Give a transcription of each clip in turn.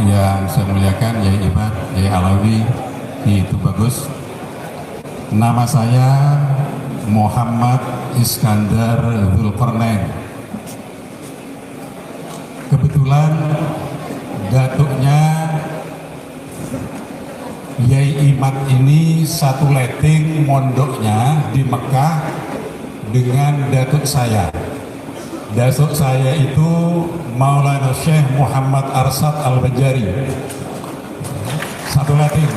yang saya muliakan, Yai Imad, Yai Alawi, itu bagus. Nama saya Muhammad Iskandar Zulkarnain. Kebetulan datuknya Yai Imad ini satu letting mondoknya di Mekah dengan datuk saya. Datuk saya itu Maulana Syekh Muhammad Arsad Al-Bajari, satu letting.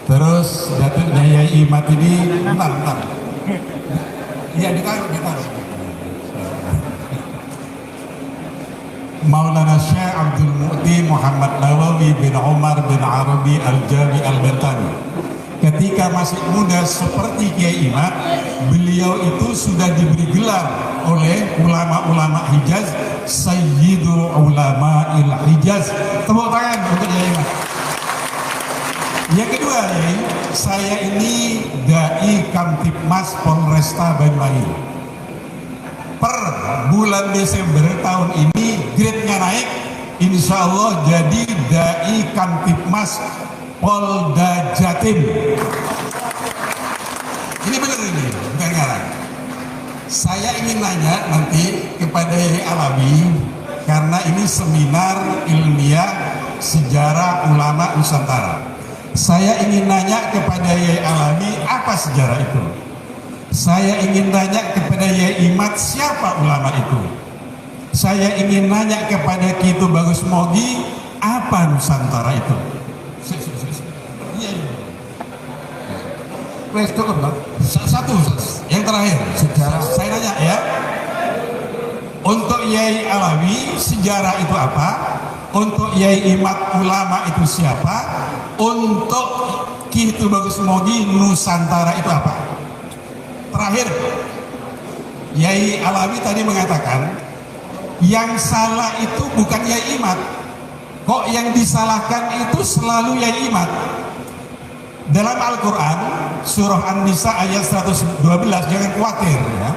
Terus datuknya Yai Imad ini bentar. Iya, ditaruh. Maulana Syekh Abdul Mu'ti Muhammad Nawawi bin Umar bin Arabi Al-Jami Al-Bantani. Ketika masih muda seperti Kiai Imad, beliau itu sudah diberi gelar oleh ulama-ulama Hijaz, Sayyidul Ulama'il Hijaz. Tepuk tangan untuk Kiai Imad. Yang kedua, saya ini Dai Kamtibmas Polresta Banyuwangi. Per bulan Desember tahun ini grade-nya naik, insya Allah jadi Dai Kamtibmas Polda Jatim. Ini benar ini, bukan ngarang. Saya ingin nanya nanti kepada Yai Alawi, karena ini seminar ilmiah sejarah ulama Nusantara. Saya ingin nanya kepada Yai Alawi, apa sejarah itu? Saya ingin nanya kepada Yai Imad, siapa ulama itu? Saya ingin nanya kepada Kitu Bagus Mogi, apa Nusantara itu? Satu, yang terakhir sejarah. Saya nanya ya, untuk Yai Alawi sejarah itu apa? Untuk Yai Imad ulama itu siapa? Untuk Kitu Bagus Mogi Nusantara itu apa? Terakhir, Yai Alawi tadi mengatakan yang salah itu bukan Yai Imad, kok yang disalahkan itu selalu Yai Imad. Dalam Al-Quran surah An-Nisa ayat 112, jangan khawatir ya.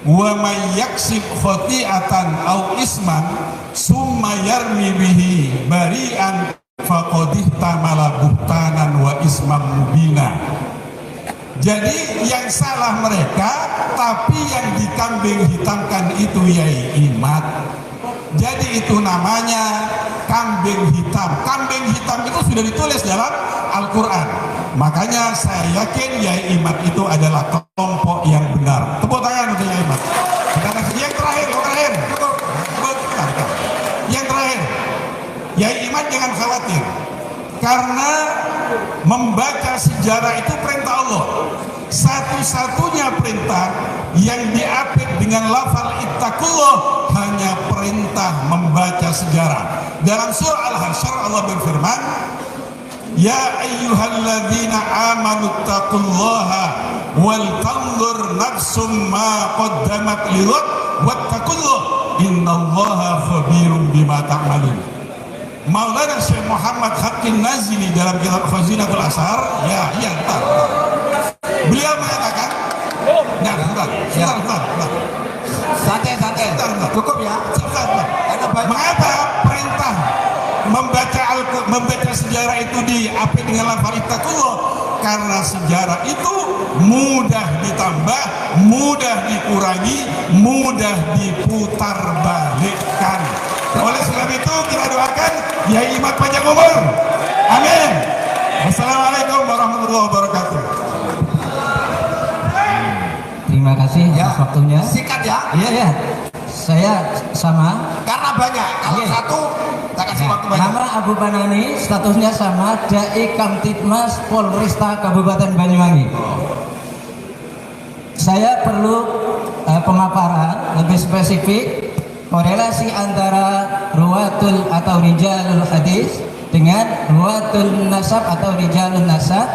Wa may yaksib khati'atan aw isman summa yarmi bihi bari'an faqad ihtamala buhtanan wa isman mubina. Jadi yang salah mereka, tapi yang dikambing hitamkan itu Yai Imad. Jadi itu namanya kambing hitam. Kambing hitam itu sudah ditulis dalam Al-Quran. Makanya saya yakin Yai Imad itu adalah kelompok yang benar. Tepuk tangan untuk Yai Imad. Yang terakhir, yang terakhir, Yai Imad jangan khawatir, karena membaca sejarah itu perintah Allah. Satu-satunya perintah yang diapit dengan lafal ittaqullah hanya perintah membaca sejarah. Dalam surah Al-Hasyr Allah berfirman, ya ayyuhalladzina amanu taqullaha wal tanzur nafsum ma qaddamat lighad wattaqullah innallaha khabirum bima ta'malun. Maulana Syekh Muhammad Hakim Nazili dalam kitab Khazinatul Asar, bentar. Beliau mengatakan, santai, cukup ya. Mengapa perintah membaca sejarah itu diapit dengan lafal ittaqullah? Karena sejarah itu mudah ditambah, mudah dikurangi, mudah diputar balikkan. Oleh sebab itu kita doakan Yai Imad panjang umur. Amin. Wassalamualaikum warahmatullahi wabarakatuh. Terima kasih atas waktunya. Sikat ya. Iya. Saya sama. Karena banyak. Kalau satu, tak kasih waktu banyak. Nama Abu Banani, statusnya sama, Dai Kamtibmas Polresta Kabupaten Banyuwangi. Saya perlu pemaparan lebih spesifik korelasi antara ruwatul atau rijalul hadis dengan ruwatul nasab atau rijalul nasab.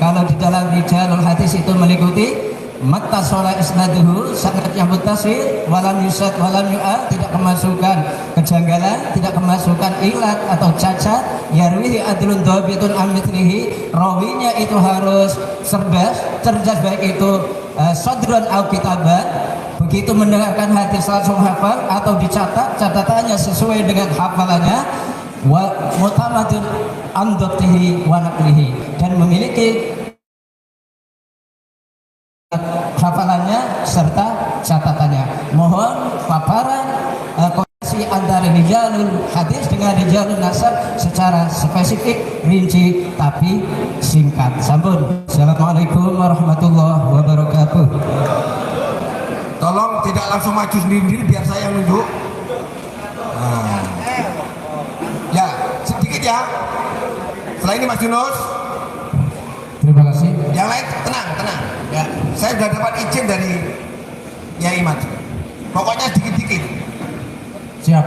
Kalau di dalam rijalul hadis itu meliputi mattasola isnaduhu, sanad yang muttasil, walam yusad walam yu'al, tidak kemasukan kejanggalan, tidak kemasukan ilat atau cacat, yarwihi adlun dhabitun amithlihi, rawinya itu harus cerdas baik itu sadrun au kitaban, begitu mendengarkan hadis langsung hafal atau dicatat catatannya sesuai dengan hafalannya, wa mutamadun amdatihi wa naqlihi, dan memiliki hafalannya serta catatannya. Mohon paparan koneksi antara rijalul hadis dengan rijalul nasab secara spesifik, rinci tapi singkat. Sampun. Assalamualaikum warahmatullahi wabarakatuh. Tolong tidak langsung maju sendiri biar saya yang nunjuk. Nah. Ya, sedikit ya. Setelah ini Mas Yunus. Terima kasih. Yang lain tenang, tenang. Ya, saya sudah dapat izin dari Yai Maju. Pokoknya sedikit-sedikit. Siap.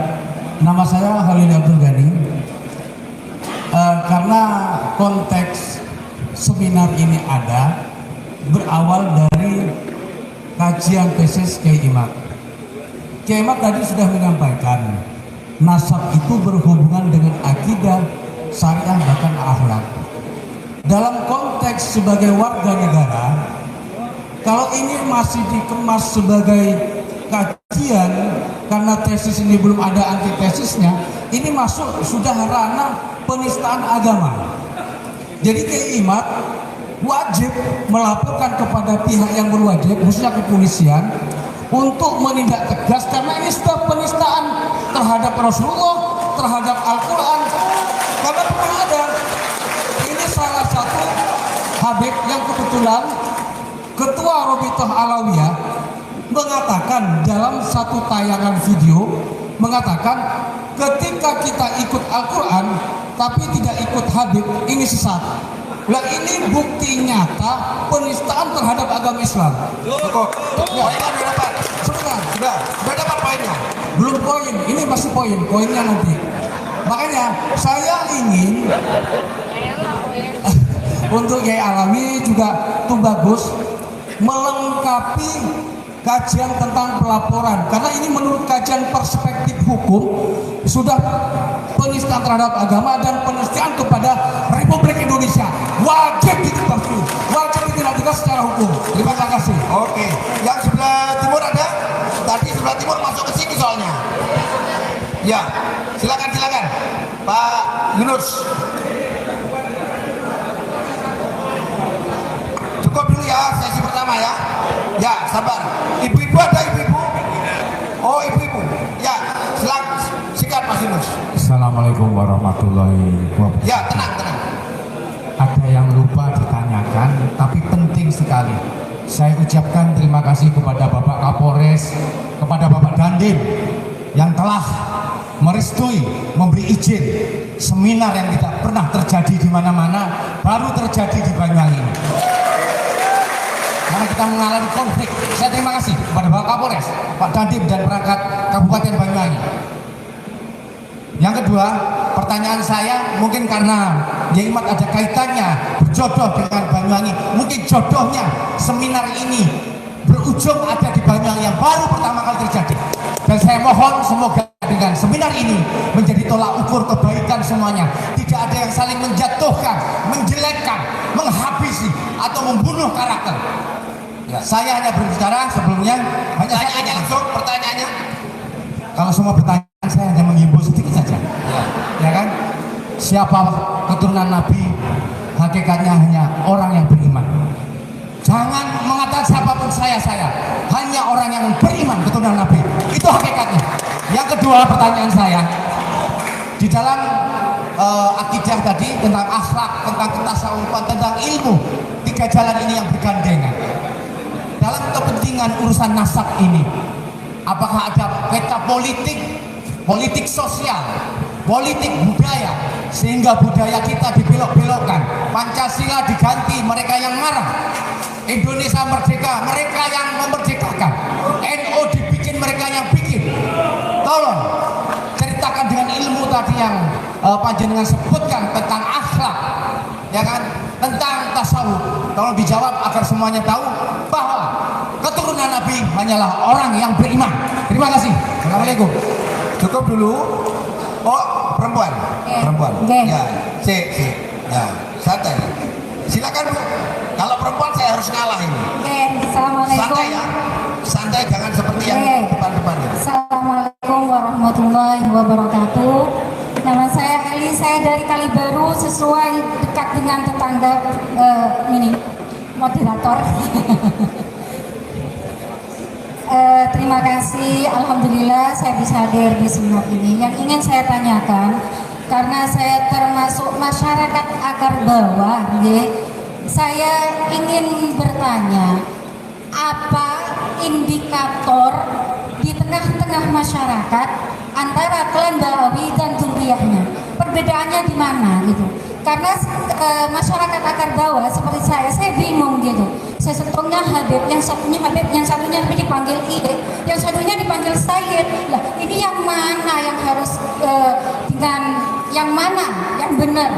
Nama saya Halil Abdul Ghani. Karena konteks seminar ini ada berawal dari kajian tesis Kiai Imad. Kiai Imad tadi sudah menyampaikan nasab itu berhubungan dengan akidah, syariah, bahkan akhlak. Dalam konteks sebagai warga negara, kalau ini masih dikemas sebagai kajian karena tesis ini belum ada antitesisnya, ini masuk sudah ranah penistaan agama. Jadi Kiai Imad wajib melaporkan kepada pihak yang berwajib, khususnya kepolisian, untuk menindak tegas karena ini sudah penistaan terhadap Rasulullah, terhadap Al-Quran. Karena pernah ada, ini salah satu Habib yang kebetulan Ketua Robitoh Alawiyah mengatakan dalam satu tayangan video, mengatakan ketika kita ikut Al-Quran tapi tidak ikut Habib, ini sesat. Nah, ini bukti nyata penistaan terhadap agama Islam. Cukup. Poinnya sudah dapat. Sebentar, Sudah dapat poinnya. belum poin, ini masih poinnya nanti. Makanya saya ingin untuk Kiai Alawi juga itu bagus melengkapi kajian tentang pelaporan, karena ini menurut kajian perspektif hukum sudah penistaan terhadap agama dan penistaan kepada Republik Indonesia, wajib diketahui, wajib ditindak tegas secara hukum. Terima kasih. Oke. Yang sebelah timur ada? Tadi sebelah timur masuk ke sini soalnya. Ya, silakan Pak Yunus. Cukup dulu ya sesi pertama ya. Ya, sabar. Ibu-ibu ada ibu-ibu? Oh, ibu-ibu. Ya, silakan sikat Mas Yunus. Assalamualaikum warahmatullahi wabarakatuh. Ya, tenang. Ada yang lupa ditanyakan, tapi penting sekali. Saya ucapkan terima kasih kepada Bapak Kapolres, kepada Bapak Dandim yang telah merestui, memberi izin seminar yang tidak pernah terjadi di mana-mana, baru terjadi di Banyuwangi. Karena kita mengalami konflik. Saya terima kasih kepada Bapak Kapolres, Pak Dandim dan perangkat Kabupaten Banyuwangi. Yang kedua, pertanyaan saya mungkin karena Kiai Imad ada kaitannya berjodoh dengan Banyuwangi, mungkin jodohnya seminar ini berujung ada di Banyuwangi yang baru pertama kali terjadi. Dan saya mohon semoga dengan seminar ini menjadi tolak ukur kebaikan semuanya. Tidak ada yang saling menjatuhkan, menjelekkan, menghabisi atau membunuh karakter. Ya, saya hanya berbicara sebelumnya. Pertanyaannya langsung, pertanyaannya. Kalau semua pertanyaan saya hanya menghimbau sedikit saja. Ya kan? Siapa keturunan Nabi? Hakikatnya hanya orang yang beriman. Jangan mengatakan siapapun saya. Hanya orang yang beriman keturunan Nabi. Itu hakikatnya. Yang kedua, pertanyaan saya di dalam akidah tadi tentang akhlak, tentang ketasawufan, tentang ilmu, tiga jalan ini yang bergandengan. Dalam kepentingan urusan nasab ini, apakah ada peta politik sosial, politik budaya, sehingga budaya kita dibelok-belokkan, Pancasila diganti mereka yang marah, Indonesia merdeka mereka yang memerdekakan, NU dibikin mereka yang bikin. Tolong ceritakan dengan ilmu tadi yang panjenengan sebutkan tentang akhlak, ya kan, tentang tasawuf. Tolong dijawab agar semuanya tahu bahwa keturunan Nabi hanyalah orang yang beriman. Terima kasih. Assalamualaikum. Cukup dulu. Oh, perempuan. Perempuan. Ya, si. Ya, santai. Silakan Bu. Kalau perempuan saya harus ngalah ini. Assalamualaikum. Santai ya. santai, jangan seperti yang depan-depan ya. Assalamualaikum warahmatullahi wabarakatuh. Nama saya Eli, saya dari Kalibaru, sesuai dekat dengan tetangga ini moderator. Terima kasih, alhamdulillah saya bisa hadir di seminar ini. Yang ingin saya tanyakan, karena saya termasuk masyarakat akar bawah, saya ingin bertanya, apa indikator di tengah-tengah masyarakat antara klan Balawi dan Dzurriyyahnya? Perbedaannya di mana gitu? Karena masyarakat akar bawah seperti saya bingung gitu. Saya setengah Habib, yang satunya Habib, yang satunya dipanggil Ide, yang satunya dipanggil Sayyid. Lah, ini yang mana yang harus dengan yang mana yang benar?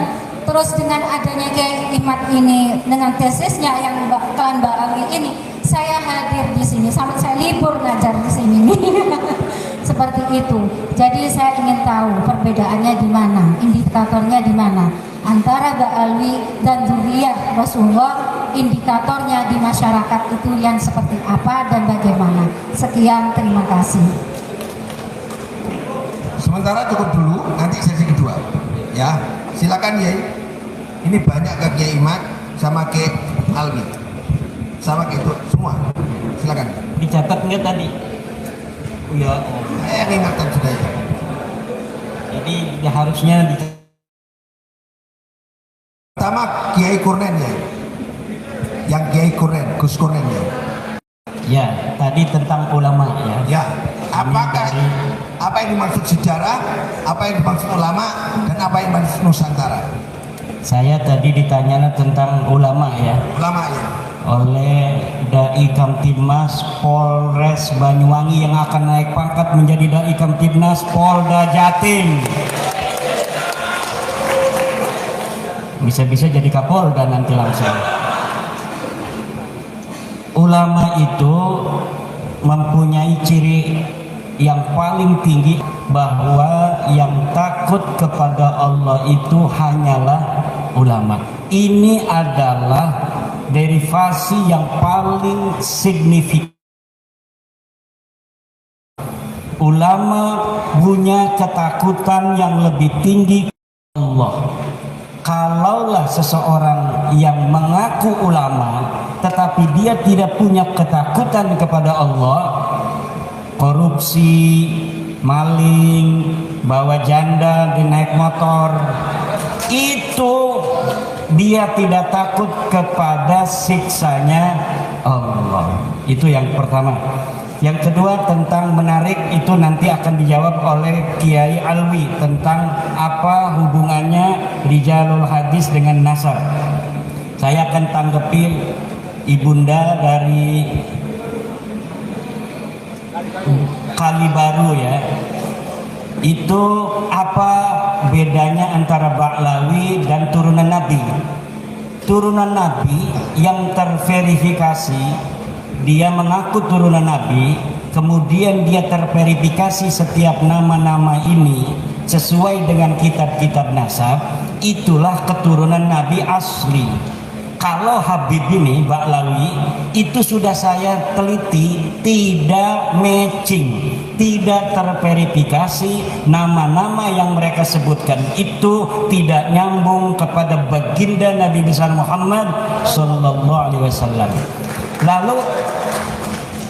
Terus dengan adanya Kiai Imad ini dengan tesisnya yang klan Balawi ini, saya hadir di sini sampai saya libur ngajar di sini. Seperti itu. Jadi saya ingin tahu perbedaannya di mana, indikatornya di mana antara Ba'alwi dan Dzurriyyah Rasulullah. Indikatornya di masyarakat itu yang seperti apa dan bagaimana. Sekian, terima kasih. Sementara cukup dulu, nanti sesi kedua ya. Silakan Yai. Ini banyak ke Kiai Imad sama Kiai Alwi sama Kiai itu semua. Silakan. Dicatat nggak tadi? Ya, Saya ingatan sudah ya. jadi ya harusnya Pertama Kiai Kurnen ya. Yang Kiai Kurnen, Gus Kurnen ya. ya tadi tentang ulama ya. Ya, apakah apa yang dimaksud sejarah, apa yang dimaksud ulama, dan apa yang dimaksud Nusantara? Saya tadi ditanya tentang ulama ya, Ulama ya. oleh Dai Kamtibmas Polres Banyuwangi yang akan naik pangkat menjadi Dai Kamtibmas Polda Jatim. Bisa-bisa jadi Kapolda nanti langsung. Ulama itu mempunyai ciri yang paling tinggi, bahwa yang takut kepada Allah itu hanyalah ulama. Ini adalah derivasi yang paling signifikan. Ulama punya ketakutan yang lebih tinggi kepada Allah. Kalaulah seseorang yang mengaku ulama tetapi dia tidak punya ketakutan kepada Allah, korupsi, maling, bawa janda di naik motor, itu dia tidak takut kepada siksanya Allah. Itu yang pertama. Yang kedua tentang menarik, itu nanti akan dijawab oleh Kiai Alwi tentang apa hubungannya rijalul hadis dengan nasab. Saya akan tanggapi ibunda dari Kalibaru ya. Itu apa bedanya antara Ba'lawi dan turunan Nabi? Turunan Nabi yang terverifikasi, dia mengaku turunan Nabi, kemudian dia terverifikasi setiap nama-nama ini sesuai dengan kitab-kitab nasab, itulah keturunan Nabi asli. Kalau Habib ini, Ba'lawi, itu sudah saya teliti, tidak matching, tidak terverifikasi. Nama-nama yang mereka sebutkan itu tidak nyambung kepada baginda Nabi besar Muhammad Sallallahu Alaihi Wasallam. Lalu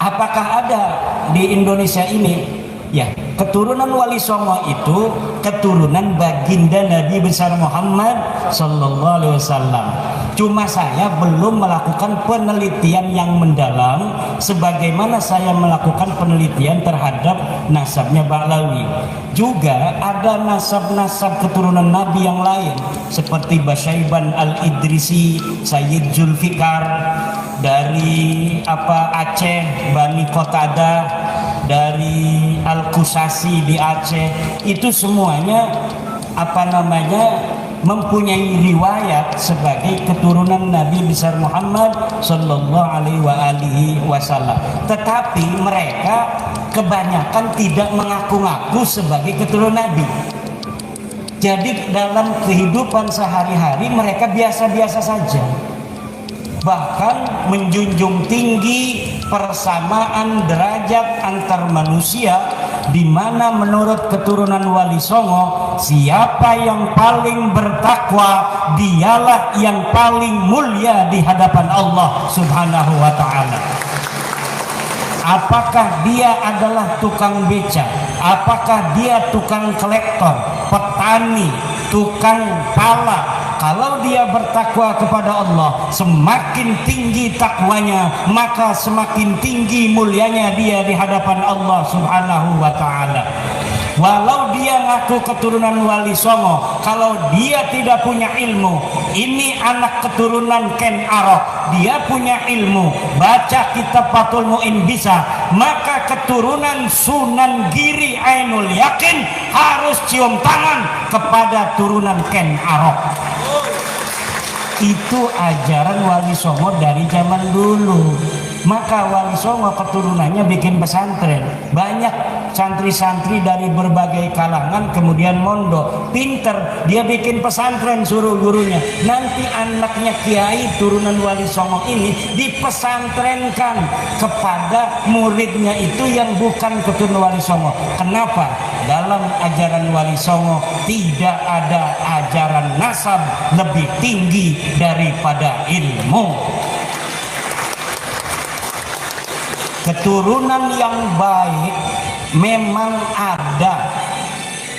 apakah ada di Indonesia ini? Ya, keturunan Wali Songo itu keturunan baginda Nabi besar Muhammad Sallallahu Alaihi Wasallam. Cuma saya belum melakukan penelitian yang mendalam sebagaimana saya melakukan penelitian terhadap nasabnya Ba'lawi. Juga ada nasab-nasab keturunan Nabi yang lain seperti Basyaiban Al-Idrisi, Sayyid Zulfikar dari Aceh, Bani Qatadah, dari Al-Qusasi di Aceh. Itu semuanya mempunyai riwayat sebagai keturunan Nabi besar Muhammad Sallallahu Alaihi Wasallam. Tetapi mereka kebanyakan tidak mengaku-ngaku sebagai keturunan Nabi. Jadi dalam kehidupan sehari-hari mereka biasa-biasa saja. Bahkan menjunjung tinggi persamaan derajat antar manusia, di mana menurut keturunan Wali Songo, siapa yang paling bertakwa dialah yang paling mulia di hadapan Allah Subhanahu wa ta'ala. Apakah dia adalah tukang beca, apakah dia tukang kolektor, petani, tukang pala, kalau dia bertakwa kepada Allah, semakin tinggi takwanya, maka semakin tinggi mulianya dia di hadapan Allah Subhanahu wa ta'ala. Walau dia ngaku keturunan Wali Songo, kalau dia tidak punya ilmu, ini anak keturunan Ken Arok, dia punya ilmu, baca kitab Fathul Mu'in bisa, maka keturunan Sunan Giri Ainul Yakin harus cium tangan kepada turunan Ken Arok. Itu ajaran Wali Songo dari zaman dulu. Maka Wali Songo keturunannya bikin pesantren, banyak santri-santri dari berbagai kalangan kemudian mondok, pinter, dia bikin pesantren, suruh gurunya, nanti anaknya kiai turunan Wali Songo ini dipesantrenkan kepada muridnya itu yang bukan keturunan Wali Songo. Kenapa? Dalam ajaran Wali Songo tidak ada ajaran nasab lebih tinggi daripada ilmu. Keturunan yang baik memang ada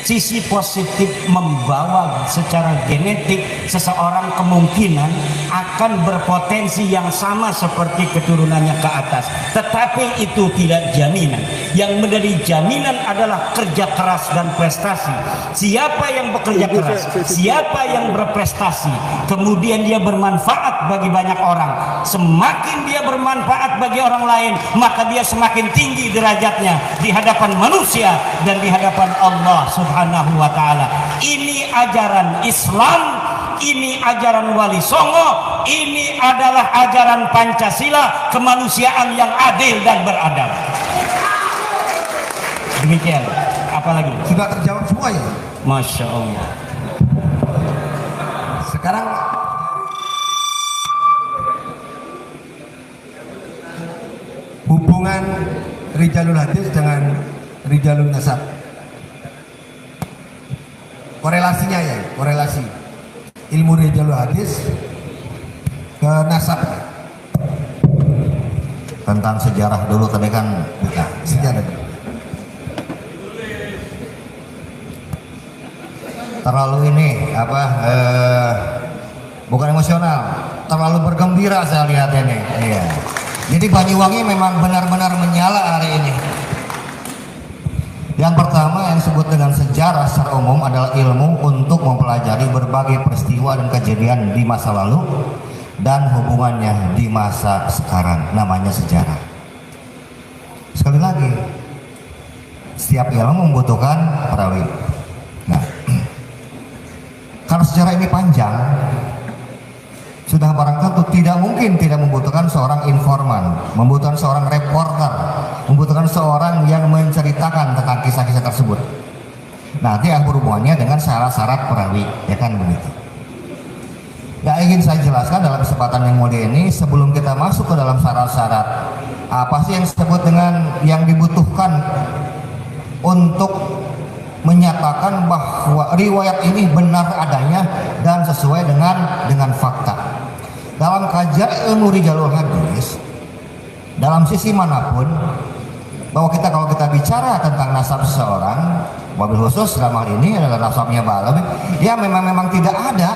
sisi positif, membawa secara genetik seseorang kemungkinan akan berpotensi yang sama seperti keturunannya ke atas, tetapi itu tidak jaminan. Yang menjadi jaminan adalah kerja keras dan prestasi. Siapa yang bekerja keras, siapa yang berprestasi, kemudian dia bermanfaat bagi banyak orang, semakin dia bermanfaat bagi orang lain, maka dia semakin tinggi derajatnya di hadapan manusia dan di hadapan Allah Subhanahu wa ta'ala. Ini ajaran Islam, ini ajaran Wali Songo, ini adalah ajaran Pancasila, kemanusiaan yang adil dan beradab. Demikian. Apalagi? Sudah terjawab semua ya? Masya Allah. Sekarang hubungan Rijalul Hadis dengan Rijalul Nasab, korelasinya ya, korelasi ilmu Rijalul Hadis ke nasab. Tentang sejarah dulu tadi kan bukan Sejarah. terlalu ini apa bukan emosional, terlalu bergembira saya lihat ini. Iya. Jadi Banyuwangi memang benar-benar menyala hari ini. Yang pertama yang disebut dengan sejarah secara umum adalah ilmu untuk mempelajari berbagai peristiwa dan kejadian di masa lalu dan hubungannya di masa sekarang, namanya sejarah. Sekali lagi, setiap ilmu membutuhkan perawi. Nah, kalau sejarah ini panjang, sudah barang tentu tidak mungkin tidak membutuhkan seorang informan, membutuhkan seorang reporter, membutuhkan seorang yang menceritakan tentang kisah-kisah tersebut. Nanti yang berhubungannya dengan syarat-syarat perawi, ya kan begitu. Yang ingin saya jelaskan dalam kesempatan yang mulia ini, sebelum kita masuk ke dalam syarat-syarat, apa sih yang disebut dengan yang dibutuhkan untuk menyatakan bahwa riwayat ini benar adanya dan sesuai dengan fakta. Dalam kajian ilmu Rijalul Hadis, dalam sisi manapun, bahwa kalau kita bicara tentang nasab seseorang, wabil khusus dalam hal ini adalah nasabnya Ba'alawi, ya memang tidak ada,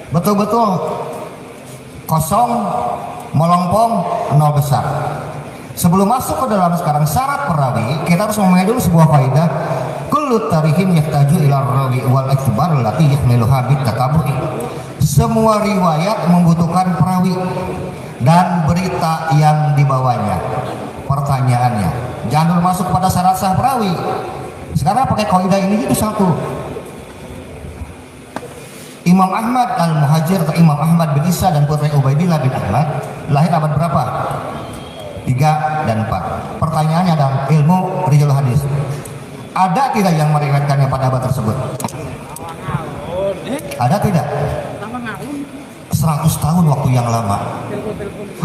betul-betul kosong, melompong, nol besar. Sebelum masuk ke dalam sekarang syarat perawi, kita harus memahami dulu sebuah faedah. Kullu tarihin yahtaju ila rawi wal ikhtibar allati yahmiluha bit tatabu'i. Semua riwayat membutuhkan perawi dan berita yang dibawanya. Pertanyaannya, jangan dulu masuk pada syarat sah perawi. Sekarang pakai kaidah ini itu satu. Imam Ahmad al-Muhajir atau Imam Ahmad bin Isa dan putra Ubaidillah bin Ahmad lahir abad berapa? 3 dan 4. Pertanyaannya adalah ilmu Rijalul Hadis, ada tidak yang meriwayatkannya pada abad tersebut? Ada tidak? 100% 100 tahun waktu yang lama.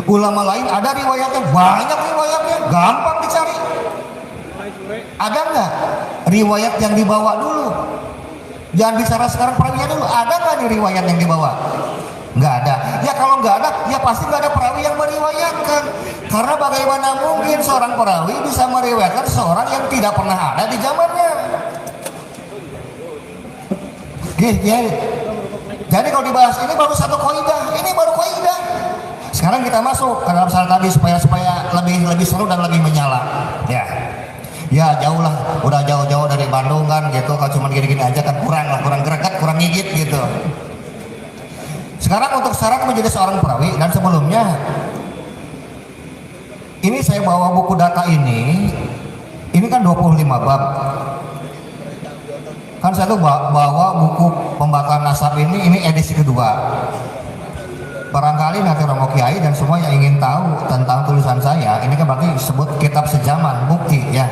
Ulama lain ada riwayatnya, banyak riwayatnya, gampang dicari. Ada nggak riwayat yang dibawa dulu? Jangan bicara sekarang perawinya dulu. Ada nggak nih riwayat yang dibawa? Nggak ada. Ya kalau nggak ada, ya pasti nggak ada perawi yang meriwayatkan. Karena bagaimana mungkin seorang perawi bisa meriwayatkan seorang yang tidak pernah ada di zamannya? Jadi kalau dibahas ini baru satu kaidah, ini baru kaidah. Sekarang kita masuk ke dalam salah tadi supaya lebih seru dan lebih menyala. Ya jauh lah, udah jauh-jauh dari Bandung kan gitu. Kalau cuma gini-gini aja kan kurang greget, kurang gigit gitu. Sekarang untuk syarat menjadi seorang perawi, dan sebelumnya ini saya bawa buku data ini kan 25 bab. Kan saya tuh bawa buku pembatalan nasab ini edisi kedua. Barangkali nanti Romo Kiai dan semua yang ingin tahu tentang tulisan saya, ini kan berarti disebut kitab sejaman, bukti ya.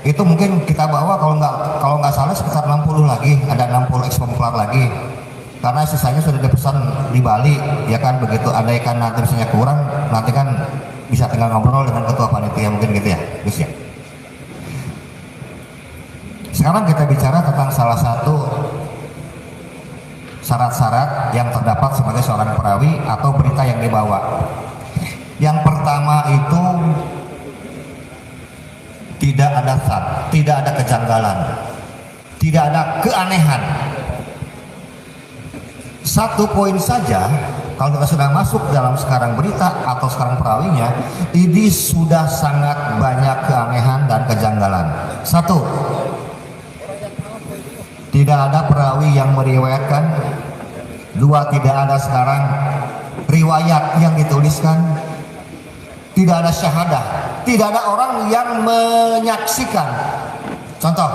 Itu mungkin kita bawa kalau nggak salah sekitar 60 lagi, ada 60 eksemplar lagi. Karena sisanya sudah dipesan di Bali, ya kan begitu. Andaikan nanti misalnya kurang, nanti kan bisa tinggal ngobrol dengan ketua panitia mungkin gitu ya, Gus ya. Sekarang kita bicara tentang salah satu syarat-syarat yang terdapat sebagai seorang perawi atau berita yang dibawa. Yang pertama itu tidak ada sat, tidak ada kejanggalan, tidak ada keanehan. Satu poin saja, kalau kita sudah masuk dalam sekarang berita atau sekarang perawinya, ini sudah sangat banyak keanehan dan kejanggalan. Satu, tidak ada perawi yang meriwayatkan. Dua, tidak ada sekarang riwayat yang dituliskan. Tidak ada syahadah, tidak ada orang yang menyaksikan. Contoh,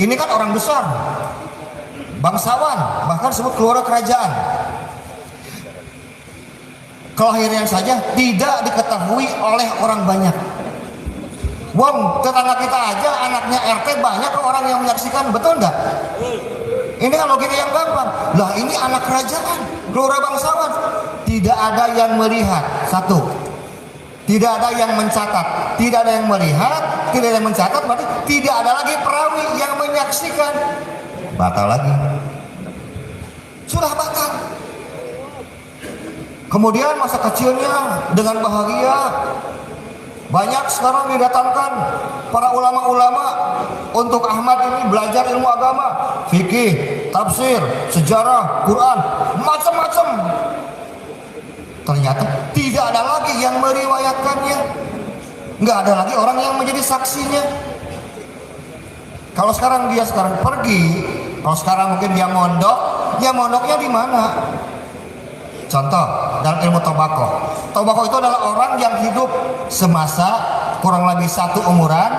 ini kan orang besar, bangsawan, bahkan sebut keluarga kerajaan. Kelahiran saja tidak diketahui oleh orang banyak. Wong, tetangga kita aja anaknya RT banyak orang yang menyaksikan, betul nggak? Ini kan logika yang gampang. Lah ini anak kerajaan, keluarga bangsawan, tidak ada yang melihat. Satu, tidak ada yang mencatat, tidak ada yang melihat, tidak ada yang mencatat, berarti tidak ada lagi perawi yang menyaksikan. Batal lagi, sudah batal. Kemudian masa kecilnya dengan bahagia, banyak sekarang didatangkan para ulama-ulama untuk Ahmad ini belajar ilmu agama, fikih, tafsir, sejarah, Quran, macam-macam. Ternyata tidak ada lagi yang meriwayatkannya, nggak ada lagi orang yang menjadi saksinya. Kalau sekarang dia pergi, kalau sekarang mungkin dia mondok, ya mondoknya di mana? Contoh, dalam ilmu tobakoh. Tobakoh itu adalah orang yang hidup semasa, kurang lebih satu umuran,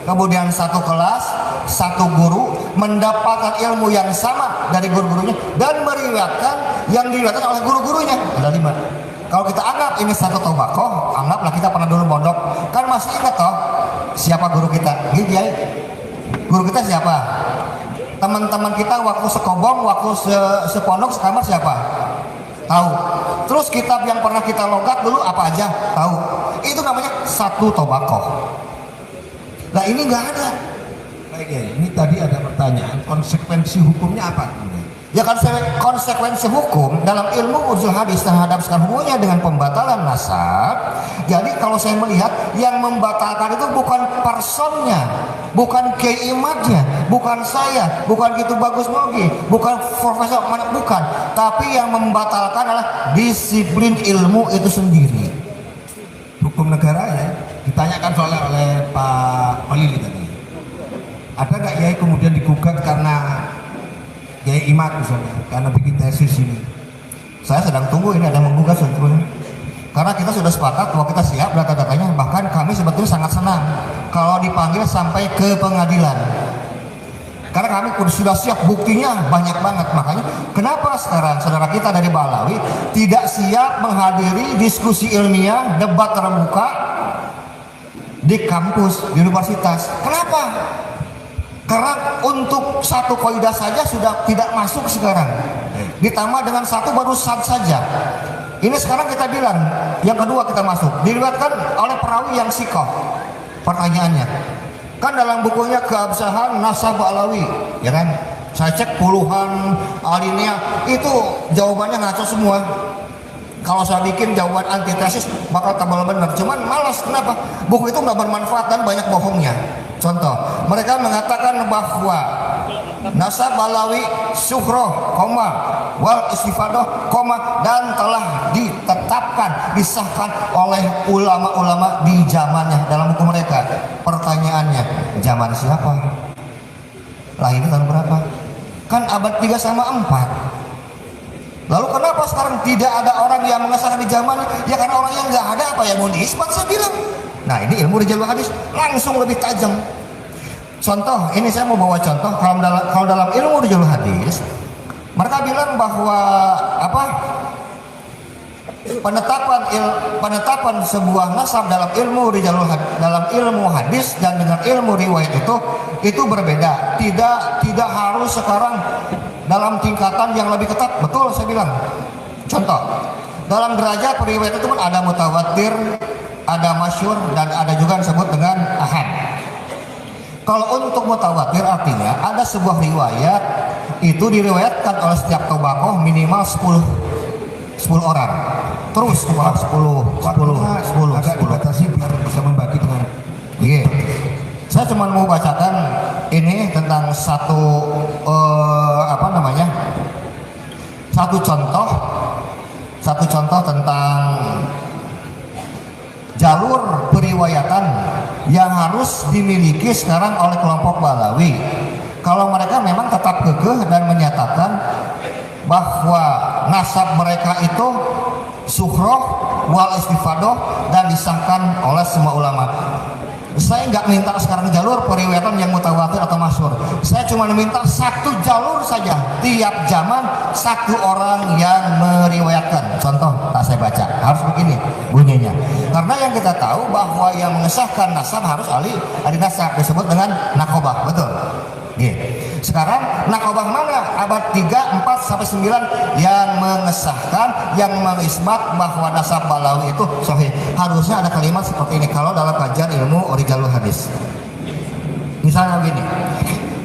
kemudian satu kelas, satu guru, mendapatkan ilmu yang sama dari guru-gurunya, dan meriwayatkan yang diriwayatkan oleh guru-gurunya. Ada 5. Kalau kita anggap ini satu tobakoh, anggaplah kita pernah dulu mondok, kan masih ingat toh siapa guru kita? Gitu ya. Guru kita siapa? Teman-teman kita waktu sekobong, waktu sepondok, sekamar siapa? Tahu. Terus kitab yang pernah kita logat dulu apa aja? Tahu. Itu namanya satu tobakoh. Nah ini nggak ada. Baik ya, ini tadi ada pertanyaan, konsekuensi hukumnya apa? Ya kan konsekuensi hukum dalam ilmu usul hadis terhadap sekarang hubungannya dengan pembatalan nasab. Jadi kalau saya melihat yang membatalkan itu bukan personnya, bukan keimatnya, bukan saya, bukan gitu Bagus Mogi, bukan profesor mana, bukan. Tapi yang membatalkan adalah disiplin ilmu itu sendiri. Hukum negara ya, ditanyakan soalnya oleh Pak Malili tadi. Ada nggak Yai kemudian digugat karena Yai Imat misalnya, karena bikin tesis ini? Saya sedang tunggu ini ada menggugat sebetulnya. Karena kita sudah sepakat bahwa kita siap data-datanya, bahkan kami sebetulnya sangat senang kalau dipanggil sampai ke pengadilan. Karena kami sudah siap, buktinya banyak banget. Makanya kenapa sekarang saudara kita dari Balawi tidak siap menghadiri diskusi ilmiah, debat terbuka di kampus, di universitas? Kenapa? Karena untuk satu kaidah saja sudah tidak masuk sekarang. Ditambah dengan satu baru sad saja. Ini sekarang kita bilang, yang kedua kita masuk. Diriwayatkan oleh perawi yang sikoh. Pertanyaannya, kan dalam bukunya Keabsahan Nasab Alawi, ya kan? Saya cek puluhan alinea, itu jawabannya ngaco semua. Kalau saya bikin jawaban antitesis bakal tebal benar. Cuman malas, kenapa? Buku itu nggak bermanfaat dan banyak bohongnya. Contoh, mereka mengatakan bahwa nasab balawi suhroh, koma, wal istifadoh, koma, dan telah ditetapkan, disahkan oleh ulama-ulama di zamannya dalam buku mereka. Pertanyaannya, zaman siapa? Lahirnya tahun berapa? Kan abad 3 sama 4. Lalu kenapa sekarang tidak ada orang yang mengesahkan di zaman? Ya karena orang yang nggak ada apa yang mau diisbat, saya bilang. Nah ini ilmu rijalul hadis langsung lebih tajam. Contoh, ini saya mau bawa contoh. Kalau dalam ilmu rijalul hadis, mereka bilang bahwa apa? Penetapan sebuah nasab dalam ilmu rijalul hadis, dalam ilmu hadis dan dengan ilmu riwayat itu berbeda. Tidak harus sekarang dalam tingkatan yang lebih ketat. Betul saya bilang. Contoh, dalam derajat periwayat itu kan ada mutawatir, ada masyhur, dan ada juga yang disebut dengan ahad. Kalau untuk mutawatir artinya ada sebuah riwayat itu diriwayatkan oleh setiap tobakoh minimal 10 orang. Terus 10 agak dibatasi biar bisa membagi dengan. Iya. Saya cuma mau bacakan ini tentang satu satu contoh tentang jalur periwayatan yang harus dimiliki sekarang oleh kelompok Balawi. Kalau mereka memang tetap kekeh dan menyatakan bahwa nasab mereka itu suhroh wal istifadoh dan disahkan oleh semua ulama. Saya nggak minta sekarang jalur periwayatan yang mutawatir atau masyhur. Saya cuma minta satu jalur saja. Tiap zaman satu orang yang meriwayatkan. Contoh, saya baca harus begini bunyinya. Karena yang kita tahu bahwa yang mengesahkan nasab harus ahli nasab, disebut dengan nakobah, betul. Sekarang nakobah mana? Abad 3, 4 sampai 9 yang mengesahkan, yang mengisbat bahwa nasab Balawi itu sahih. Harusnya ada kalimat seperti ini kalau dalam kajian ilmu rijalul hadis. Misalnya begini.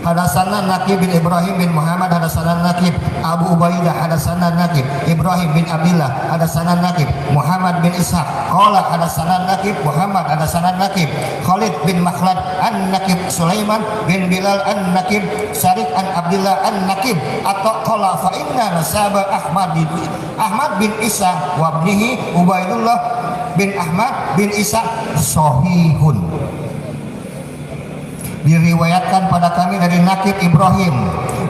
Hadatsana Naqib bin Ibrahim bin Muhammad, hadatsana Naqib Abu Ubaidah, hadatsana Naqib Ibrahim bin Abdullah, hadatsana Naqib Muhammad bin Ishaq, qala hadatsana Naqib Muhammad, hadatsana Naqib Khalid bin Makhlad, an Naqib Sulaiman bin Bilal, an Naqib Syarik an Abdullah, an Naqib atau qala fa inna nasaba Ahmad bin Isa wa ibnihi Ubaidullah bin Ahmad bin Isa sahihun. Diriwayatkan pada kami dari Naqib Ibrahim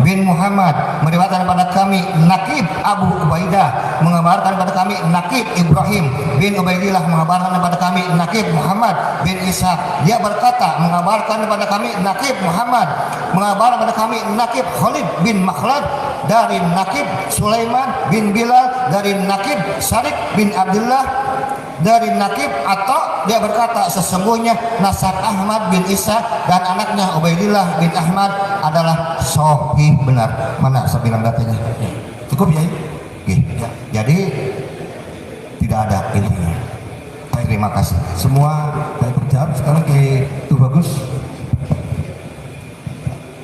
bin Muhammad, meriwayatkan pada kami Naqib Abu Ubaidah, mengabarkan pada kami Naqib Ibrahim bin Ubaidillah, mengabarkan kepada kami Naqib Muhammad bin Isa. Dia berkata, mengabarkan kepada kami Naqib Muhammad, mengabarkan kepada kami Naqib Khalid bin Makhlad dari Naqib Sulaiman bin Bilal, dari Naqib Syarik bin Abdullah, dari Naqib atau dia berkata sesungguhnya nasab Ahmad bin Isa dan anaknya Ubaidillah bin Ahmad adalah sahih, benar. Mana saya bilang datanya? Cukup ya? Ya. Jadi tidak ada intinya. Baik, terima kasih. Semua baik berjawab. Sekarang ke itu bagus.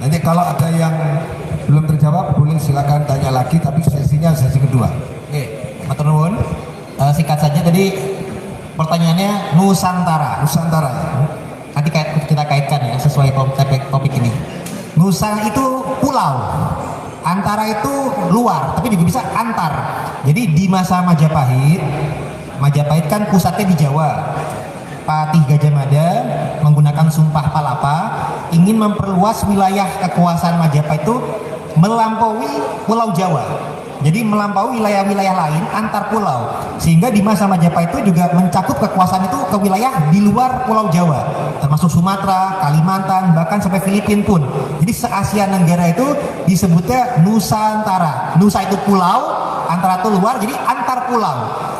Nanti kalau ada yang belum terjawab boleh silakan tanya lagi, tapi sesinya sesi kedua. Oke, matur nuwun. Singkat saja tadi pertanyaannya Nusantara. Nusantara ya. Nanti kita kaitkan ya sesuai topik ini. Nusa itu pulau, antara itu luar, tapi juga bisa antar. Jadi di masa Majapahit kan pusatnya di Jawa. Patih Gajah Mada menggunakan Sumpah Palapa ingin memperluas wilayah kekuasaan Majapahit itu melampaui Pulau Jawa. Jadi melampaui wilayah-wilayah lain antar pulau, sehingga di masa Majapahit itu juga mencakup kekuasaan itu ke wilayah di luar Pulau Jawa, termasuk Sumatera, Kalimantan, bahkan sampai Filipina pun. Jadi se-Asia Tenggara itu disebutnya Nusantara. Nusa itu pulau, antara itu luar, jadi antar pulau.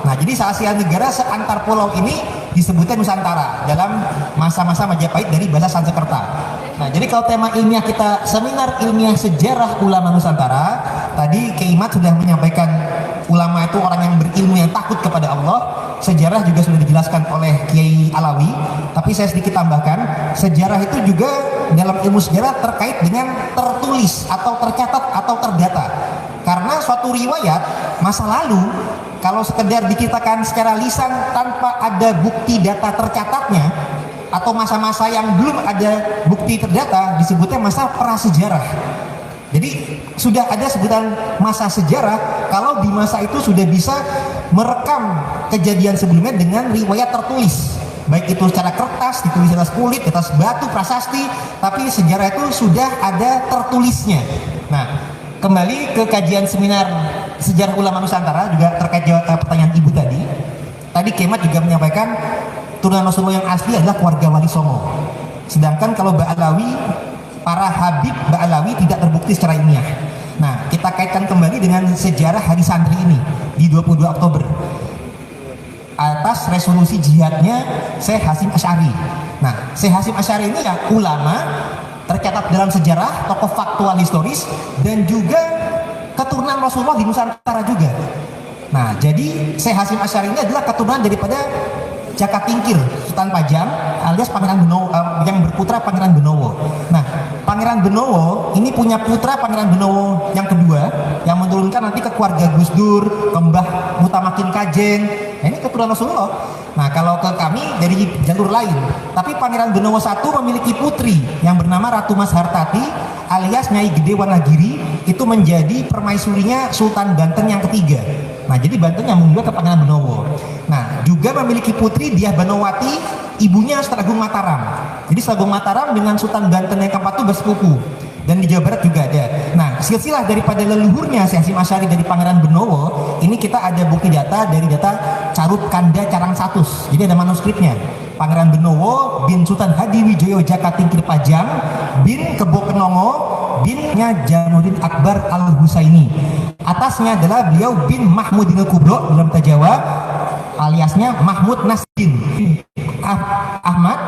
Nah, jadi se-Asia Tenggara seantar pulau ini disebutnya Nusantara dalam masa-masa Majapahit dari bahasa Sanskerta. Nah, jadi kalau tema ilmiah kita seminar ilmiah sejarah ulama Nusantara, tadi Kiai Imad sudah menyampaikan ulama itu orang yang berilmu yang takut kepada Allah. Sejarah juga sudah dijelaskan oleh Kiai Alawi, tapi saya sedikit tambahkan, sejarah itu juga dalam ilmu sejarah terkait dengan tertulis atau tercatat atau terdata. Karena suatu riwayat masa lalu kalau sekedar diceritakan secara lisan tanpa ada bukti data tercatatnya, atau masa-masa yang belum ada bukti terdata, disebutnya masa prasejarah. Jadi sudah ada sebutan masa sejarah kalau di masa itu sudah bisa merekam kejadian sebelumnya dengan riwayat tertulis, baik itu secara kertas, ditulis atas kulit, atas batu, prasasti, tapi sejarah itu sudah ada tertulisnya. Nah, kembali ke kajian seminar sejarah ulama Nusantara juga terkait pertanyaan ibu tadi. Tadi Kemat juga menyampaikan turunan Rasulullah yang asli adalah keluarga Wali Songo. Sedangkan kalau Ba'alawi, para Habib Ba'alawi tidak terbukti secara ilmiah. Nah, kita kaitkan kembali dengan sejarah Hari Santri ini di 22 Oktober atas resolusi jihadnya Syekh Hasyim Asy'ari. Nah, Syekh Hasyim Asy'ari ini ya ulama tercatat dalam sejarah, tokoh faktual historis, dan juga keturunan Rasulullah di Nusantara juga. Nah, jadi Syekh Hasyim Asy'ari ini adalah keturunan daripada Jaka Tingkir, Sultan Pajang alias Pangeran Benowo, yang berputra Pangeran Benowo. Nah, Pangeran Benowo ini punya putra Pangeran Benowo yang kedua, yang menurunkan nanti ke keluarga Gus Dur, ke Mbah Mutamakin Kajeng. Nah, ini keturunan Rasulullah. Nah, kalau ke kami dari jalur lain. Tapi Pangeran Benowo I memiliki putri yang bernama Ratu Mas Hartati alias Nyai Gede Wanagiri, itu menjadi permaisurinya Sultan Banten yang ketiga. Nah, jadi Banten yang membuat ke Pangeran Benowo. Nah, juga memiliki putri Diah Banowati, ibunya Sultan Agung Mataram. Jadi Sultan Agung Mataram dengan Sultan Banten yang keempat itu bersepupu. Dan di Jawa Barat juga ada. Nah, silsilah daripada leluhurnya Syekh Hasyim Asy'ari dari Pangeran Benowo, ini kita ada bukti data dari data Carut Kanda Carang Satus. Jadi ada manuskripnya. Pangeran Benowo bin Sultan Hadiwijoyo Jaka Tingkir Pajang bin Kebo Kenongo binnya Jamaluddin Akbar Al-Husaini. Atasnya adalah beliau bin Mahmudin Kubro dalam bahasa Jawa, aliasnya Mahmud Nasdin Ahmad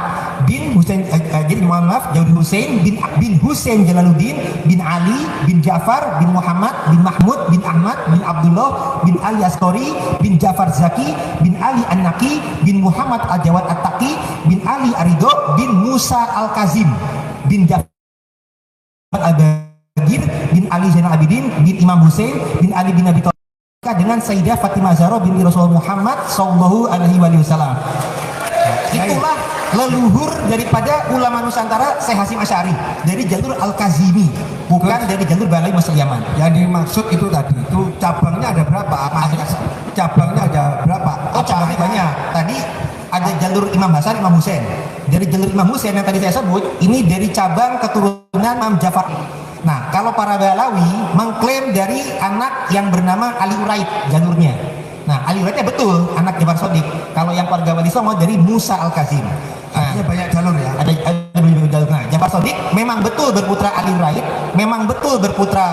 bin Husain, jadi mohon maaf, Jauh Husain bin Husain Jalaluddin bin Ali bin Ja'far bin Muhammad bin Mahmud bin Ahmad bin Abdullah bin Ali Astori bin Ja'far Zaki bin Ali An-Naqi bin Muhammad Al-Jawad At-Taqi bin Ali Arido bin Musa Al-Kazim bin Ja'far Al-Bagir bin Ali Zainal Abidin bin Imam Husain bin Ali bin Abi Thalib dengan Sayyidah Fatimah Zahra binti Rasulullah Muhammad sallallahu alaihi wasallam. Itulah leluhur daripada ulama Nusantara Syekh Hasyim Asy'ari dari jalur Al-Kazimi, bukan dari jalur Ba'alawi Masal Yaman. Yang dimaksud itu tadi, itu cabangnya ada berapa? Cabangnya ada berapa? Oh, cabangnya banyak. Tadi ada jalur Imam Hasan, Imam Husain. Dari jalur Imam Husain yang tadi saya sebut, ini dari cabang keturunan Imam Ja'far. Nah, kalau para Ba'alawi mengklaim dari anak yang bernama Ali Uraid jalurnya. Nah, Ali Uraidnya betul anak Ja'far Shadiq. Kalau yang keluarga Wali Songo dari Musa Al-Kazim. Artinya banyak jalur ya. Ada banyak jalur. Nah, Ja'far Shadiq memang betul berputra Ali Uraid, memang betul berputra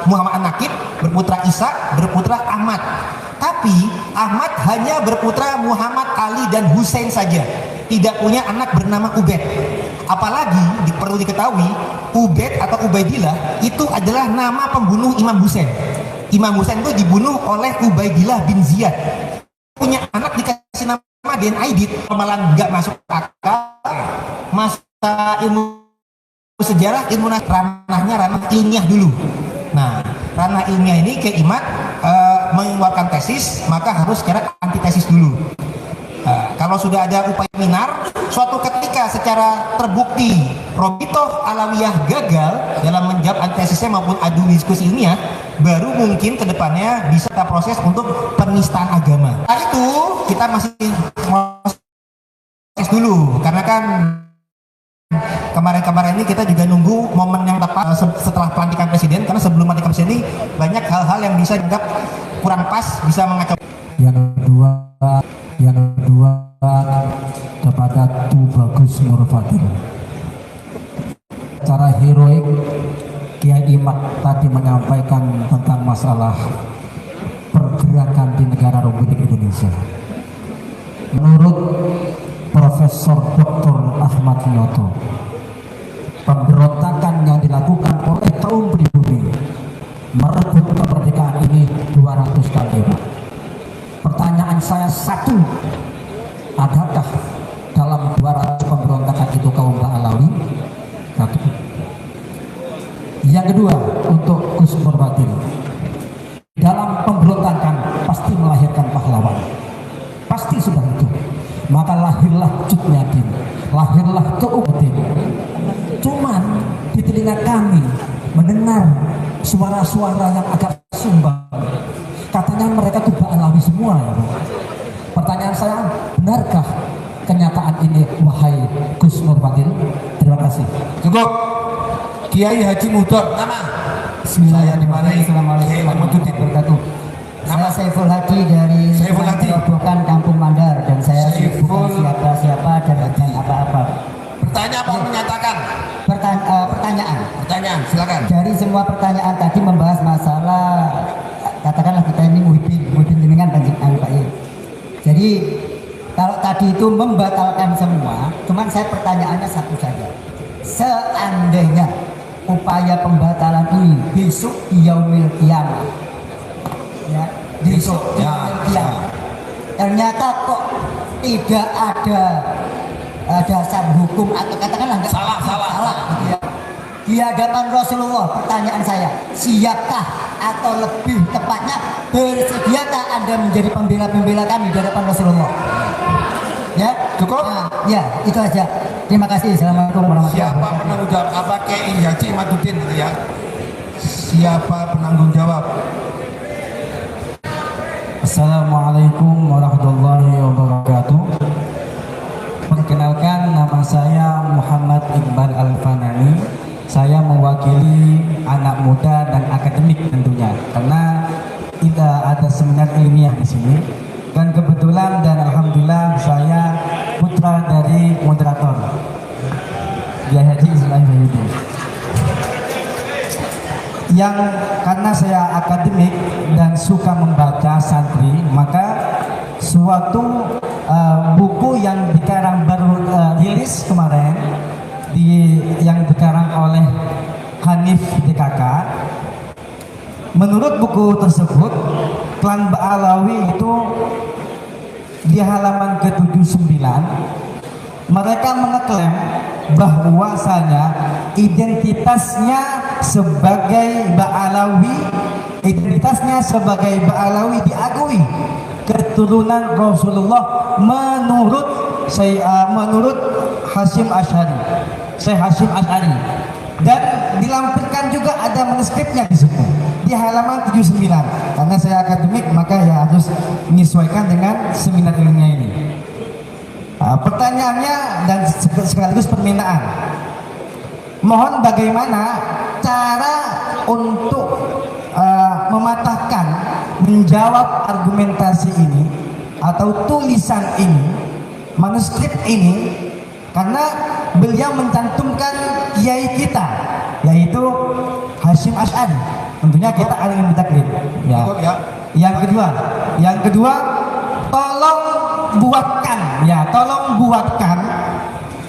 Muhammad An-Naqib, berputra Isa, berputra Ahmad. Tapi Ahmad hanya berputra Muhammad Ali dan Husain saja, tidak punya anak bernama Ubaid. Apalagi perlu diketahui, Ubaid atau Ubaidillah itu adalah nama pembunuh Imam Husain. Imam Husain itu dibunuh oleh Ubaidillah bin Ziyad. Punya anak dikasih nama Den Aidit, malah nggak masuk akal. Masa ilmu sejarah, ilmu ranahnya ranah ilmiah dulu. Nah, ranah ilmiah ini Kiai Imad mengeluarkan tesis, maka harus secara antitesis dulu. Kalau sudah ada upaya seminar, suatu ketika secara terbukti Robitoh Alawiyah gagal dalam menjawab antitesisnya maupun adu diskusi ilmiah, baru mungkin kedepannya bisa kita proses untuk penistaan agama. Nah, itu kita masih proses dulu, karena kan kemarin-kemarin ini kita juga nunggu momen yang tepat setelah pelantikan presiden, karena sebelum pelantikan presiden ini banyak hal-hal yang bisa dianggap kurang pas, bisa mengacau. Yang kedua kepada Tu Bagus Nurfatin. Secara heroik Kiai Imad tadi menyampaikan tentang masalah pergerakan di negara Republik Indonesia. Menurut Profesor Dr. Ahmad Nyoto, pemberontakan yang dilakukan oleh kaum pribumi merebut kemerdekaan ini 200 kali. Pertanyaan saya satu, adakah dalam 200 pemberontakan itu kaum Alawi? Satu. Yang kedua, untuk Gus Nurbatin, dalam pemberontakan pasti melahirkan pahlawan, pasti sudah itu. Maka lahirlah Cut Nyadin, lahirlah Keubatin. Cuman di telinga kami mendengar suara-suara yang agak sumbang, katanya mereka tuh Alawi semua ya. Pertanyaan saya, benarkah kenyataan ini wahai Gus Nurbatin? Terima kasih. Cukup. Kiai Haji Mudor, nama saya dimarahi Kiai Mahmududdin. Nama Saiful Hadi dari Saiful Hadi. Robokan Kampung Mandar, dan saya Saiful bukan siapa-siapa dan bukan apa-apa. Bertanya apa menyatakan? Pertanyaan, silakan. Dari semua pertanyaan tadi membahas masalah, katakanlah kita ini muhibin jenengan dan Pak Ye. Jadi kalau tadi itu membatalkan semua, cuman saya pertanyaannya satu saja. Seandainya upaya pembatalan ini besok di yaumil qiyamah, ya, besok di yaumil qiyamah, ternyata kok tidak ada dasar hukum atau katakanlah enggak salah gitu ya. Di hadapan Rasulullah, pertanyaan saya, siapkah atau lebih tepatnya bersediakah Anda menjadi pembela-pembela kami di hadapan Rasulullah? Ya, Cukup? Ya, itu aja. Terima kasih. Assalamualaikum warahmatullahi Siapa wabarakatuh. penanggung jawab? Apa Kiai Haji Mahmududdin gitu ya? Siapa penanggung jawab? Assalamualaikum warahmatullahi wabarakatuh. Perkenalkan, nama saya Muhammad Iqbal Al-Fanani. Saya mewakili anak muda dan akademik tentunya, karena tidak ada seminar ilmiah di sini. Dan kebetulan dan alhamdulillah saya putra dari moderator Kiai Haji Ismail Bayyudin. Yang karena saya akademik dan suka membaca santri, maka suatu buku yang dikarang baru rilis kemarin yang dikarang oleh Hanif DKK. Menurut buku tersebut, klan Ba'alawi itu di halaman ke-79 mereka mengeklaim bahwasanya identitasnya sebagai Ba'alawi diakui keturunan Rasulullah menurut Hasyim Asy'ari, Syekh Hasyim Asy'ari, dan dilampirkan juga ada manuskripnya di situ di halaman 79. Karena saya akademik, maka ya harus menyesuaikan dengan seminar ilmiah ini. Pertanyaannya dan sekaligus permintaan, mohon bagaimana cara untuk mematahkan, menjawab argumentasi ini atau tulisan ini, manuskrip ini, karena beliau mencantumkan kiai kita yaitu Hasyim Asy'ari. Tentunya kita ingin bertaklid. Ya. Yang kedua, tolong buatkan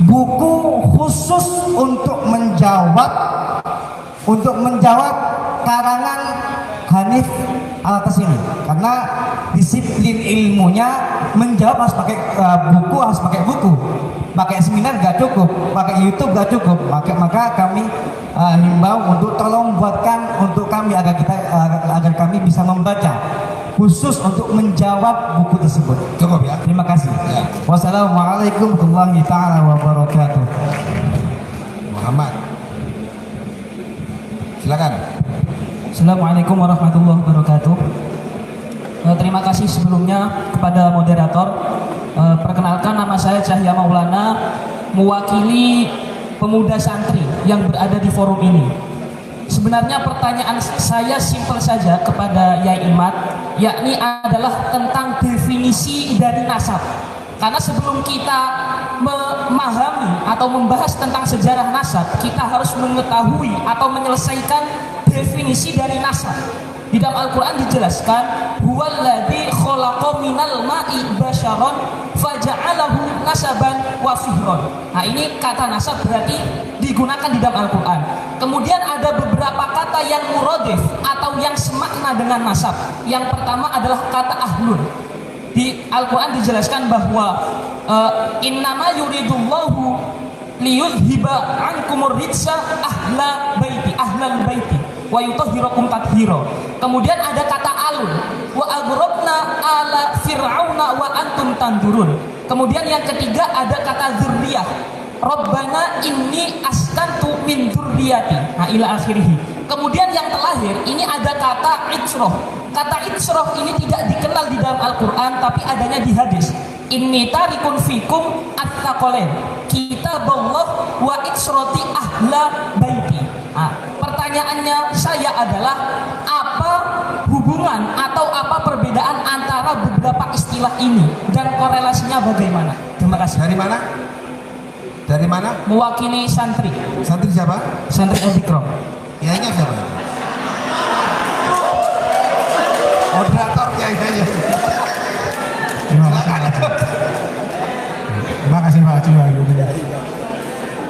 buku khusus untuk menjawab karangan Hanif atas ini, karena disiplin ilmunya menjawab harus pakai buku, pakai seminar nggak cukup, pakai YouTube nggak cukup, maka kami himbau untuk tolong buatkan untuk kami agar kami bisa membaca khusus untuk menjawab buku tersebut. Cukup ya. Terima kasih. Ya. Wassalamualaikum warahmatullahi taala wabarakatuh. Muhammad, silakan. Assalamualaikum warahmatullahi wabarakatuh. Terima kasih sebelumnya kepada moderator. Perkenalkan, nama saya Cahya Maulana, mewakili pemuda santri yang berada di forum ini. Sebenarnya pertanyaan saya simpel saja kepada Yai Imat, yakni adalah tentang definisi dari nasab. Karena sebelum kita memahami atau membahas tentang sejarah nasab, kita harus mengetahui atau menyelesaikan definisi dari nasab. Di dalam Al-Quran dijelaskan, huwallazi khalaqa minal ma'i basyaron faja'alahu nasaban wa sihron. Nah, ini kata nasab berarti digunakan di dalam Al-Qur'an. Kemudian ada beberapa kata yang muradif atau yang semakna dengan nasab. Yang pertama adalah kata ahlun. Di Al-Qur'an dijelaskan bahwa innama yuridullahu liyudhiba ankumur rijsa ahlal baiti wa yutahhirakum tathhira. Kemudian ada kata alun, wa aghraqna ala fir'auna wa antum tandurun. Kemudian yang ketiga ada kata dzurriyyah, rabbana inni askantu min dzurriyyati, nah ila akhirih. Kemudian yang terakhir ini ada kata itsroh. Kata itsroh ini tidak dikenal di dalam Al-Qur'an tapi adanya di hadis. Inni tarikun fikum at-taqalain kitaballah wa itsroti ahla baiti. Nah, pertanyaannya saya adalah apa hubungan atau apa perbedaan antara beberapa istilah ini dan korelasinya bagaimana? Terima kasih. Dari mana? Dari mana? Mewakili santri. Santri siapa? Santri Al-Bikram. Kiainya siapa? Moderator kiainya. Terima kasih Pak Haji Wahyudi.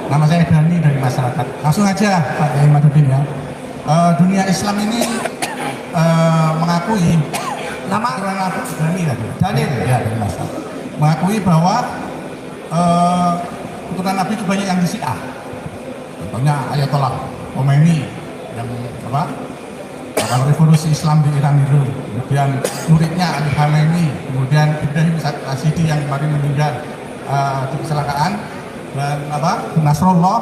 Nama saya Dani dari masyarakat. Langsung aja Pak Kiai Madudin ya. Dunia Islam ini mengakui Nama? Dani tadi. Dani? Ya, dari masyarakat. Mengakui bahwa keturunan Nabi itu banyak yang di Syiah. Contohnya Ayatollah Khomeini yang awal revolusi Islam di Iran itu, kemudian muridnya Ali Khamenei, kemudian Ibrahim Rashidi yang kemarin meninggal di kecelakaan, dan Nasrullah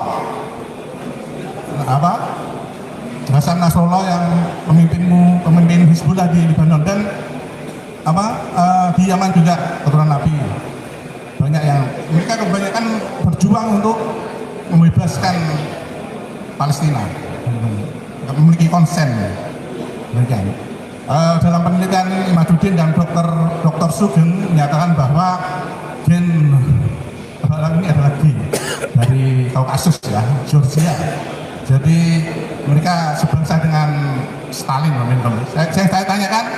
Hasan Nasrullah yang pemimpin Hizbullah di Lebanon, dan di Yaman juga keturunan Nabi. Banyak yang mereka kebanyakan berjuang untuk membebaskan Palestina, memiliki konsen. Dalam penelitian Madudin dan Dr. Sugeng menyatakan bahwa gen ini adalah gen dari Kaukasus ya, Georgia. Jadi mereka sebangsa dengan Stalin. Saya tanyakan,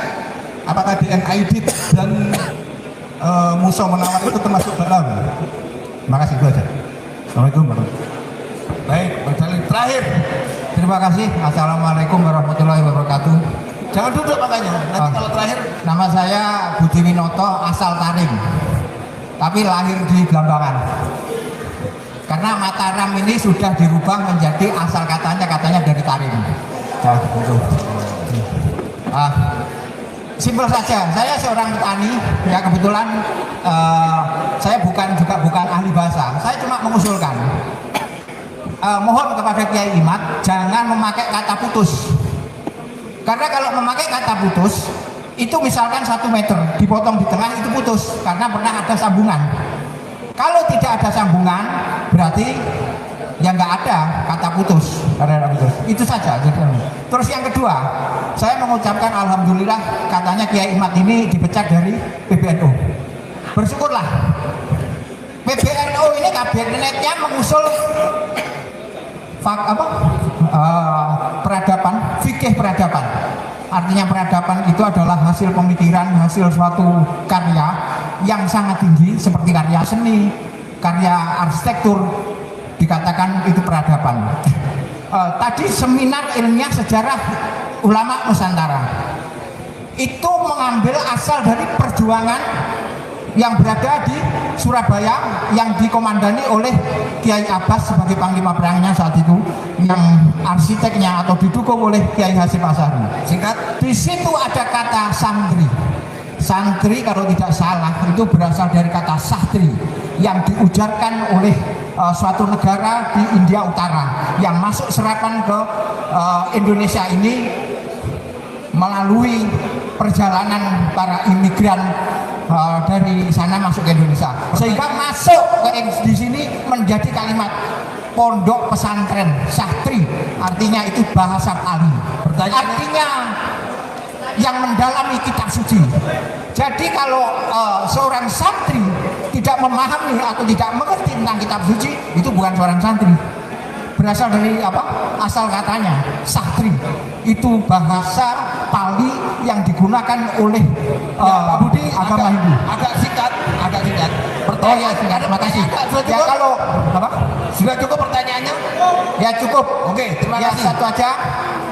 apakah DNA Aidit dan Musa Menawar itu termasuk dalam? Terima kasih, itu aja. Assalamualaikum warahmatullahi wabarakatuh. Baik, Bang terakhir. Terima kasih. Assalamualaikum warahmatullahi wabarakatuh. Jangan duduk makanya. Nanti kalau terakhir. Nama saya Budi Winoto, asal Tarim, tapi lahir di Blambangan. Karena Mataram ini sudah dirubah menjadi asal katanya dari Tarim. Nah, itu. Simpel saja. Saya seorang petani. Ya kebetulan saya bukan ahli bahasa. Saya cuma mengusulkan. Mohon kepada Kiai Imad jangan memakai kata putus, karena kalau memakai kata putus itu misalkan 1 meter dipotong di tengah itu putus karena pernah ada sambungan. Kalau tidak ada sambungan berarti ya nggak ada kata putus. Itu saja. Terus yang kedua, saya mengucapkan alhamdulillah katanya Kiai Imad ini dipecat dari PBNU. Bersyukurlah. PBNU ini kabinetnya mengusul peradaban, fikih peradaban. Artinya peradaban itu adalah hasil pemikiran, hasil suatu karya yang sangat tinggi seperti karya seni, karya arsitektur, dikatakan itu peradaban. Tadi seminar ilmiah sejarah ulama Nusantara itu mengambil asal dari perjuangan yang berada di Surabaya yang dikomandani oleh Kiai Abbas sebagai panglima perangnya saat itu, yang arsiteknya atau didukung oleh Kiai Hasyim Asy'ari. Singkat, di situ ada kata santri. Santri kalau tidak salah itu berasal dari kata sahtri yang diujarkan oleh suatu negara di India Utara yang masuk serapan ke Indonesia ini melalui perjalanan para imigran dari sana masuk ke Indonesia, sehingga masuk ke di sini menjadi kalimat pondok pesantren santri, artinya itu bahasa Pali, artinya yang mendalami kitab suci. Jadi kalau seorang santri tidak memahami atau tidak mengerti tentang kitab suci, itu bukan seorang santri. Berasal dari apa? Asal katanya santri itu bahasa Pali yang digunakan oleh Pak Budi agama Hindu. Agak singkat. Oh ya, terima kasih. Ya kalau apa? Sudah cukup pertanyaannya? Ya cukup. Oke, terima kasih. Satu aja.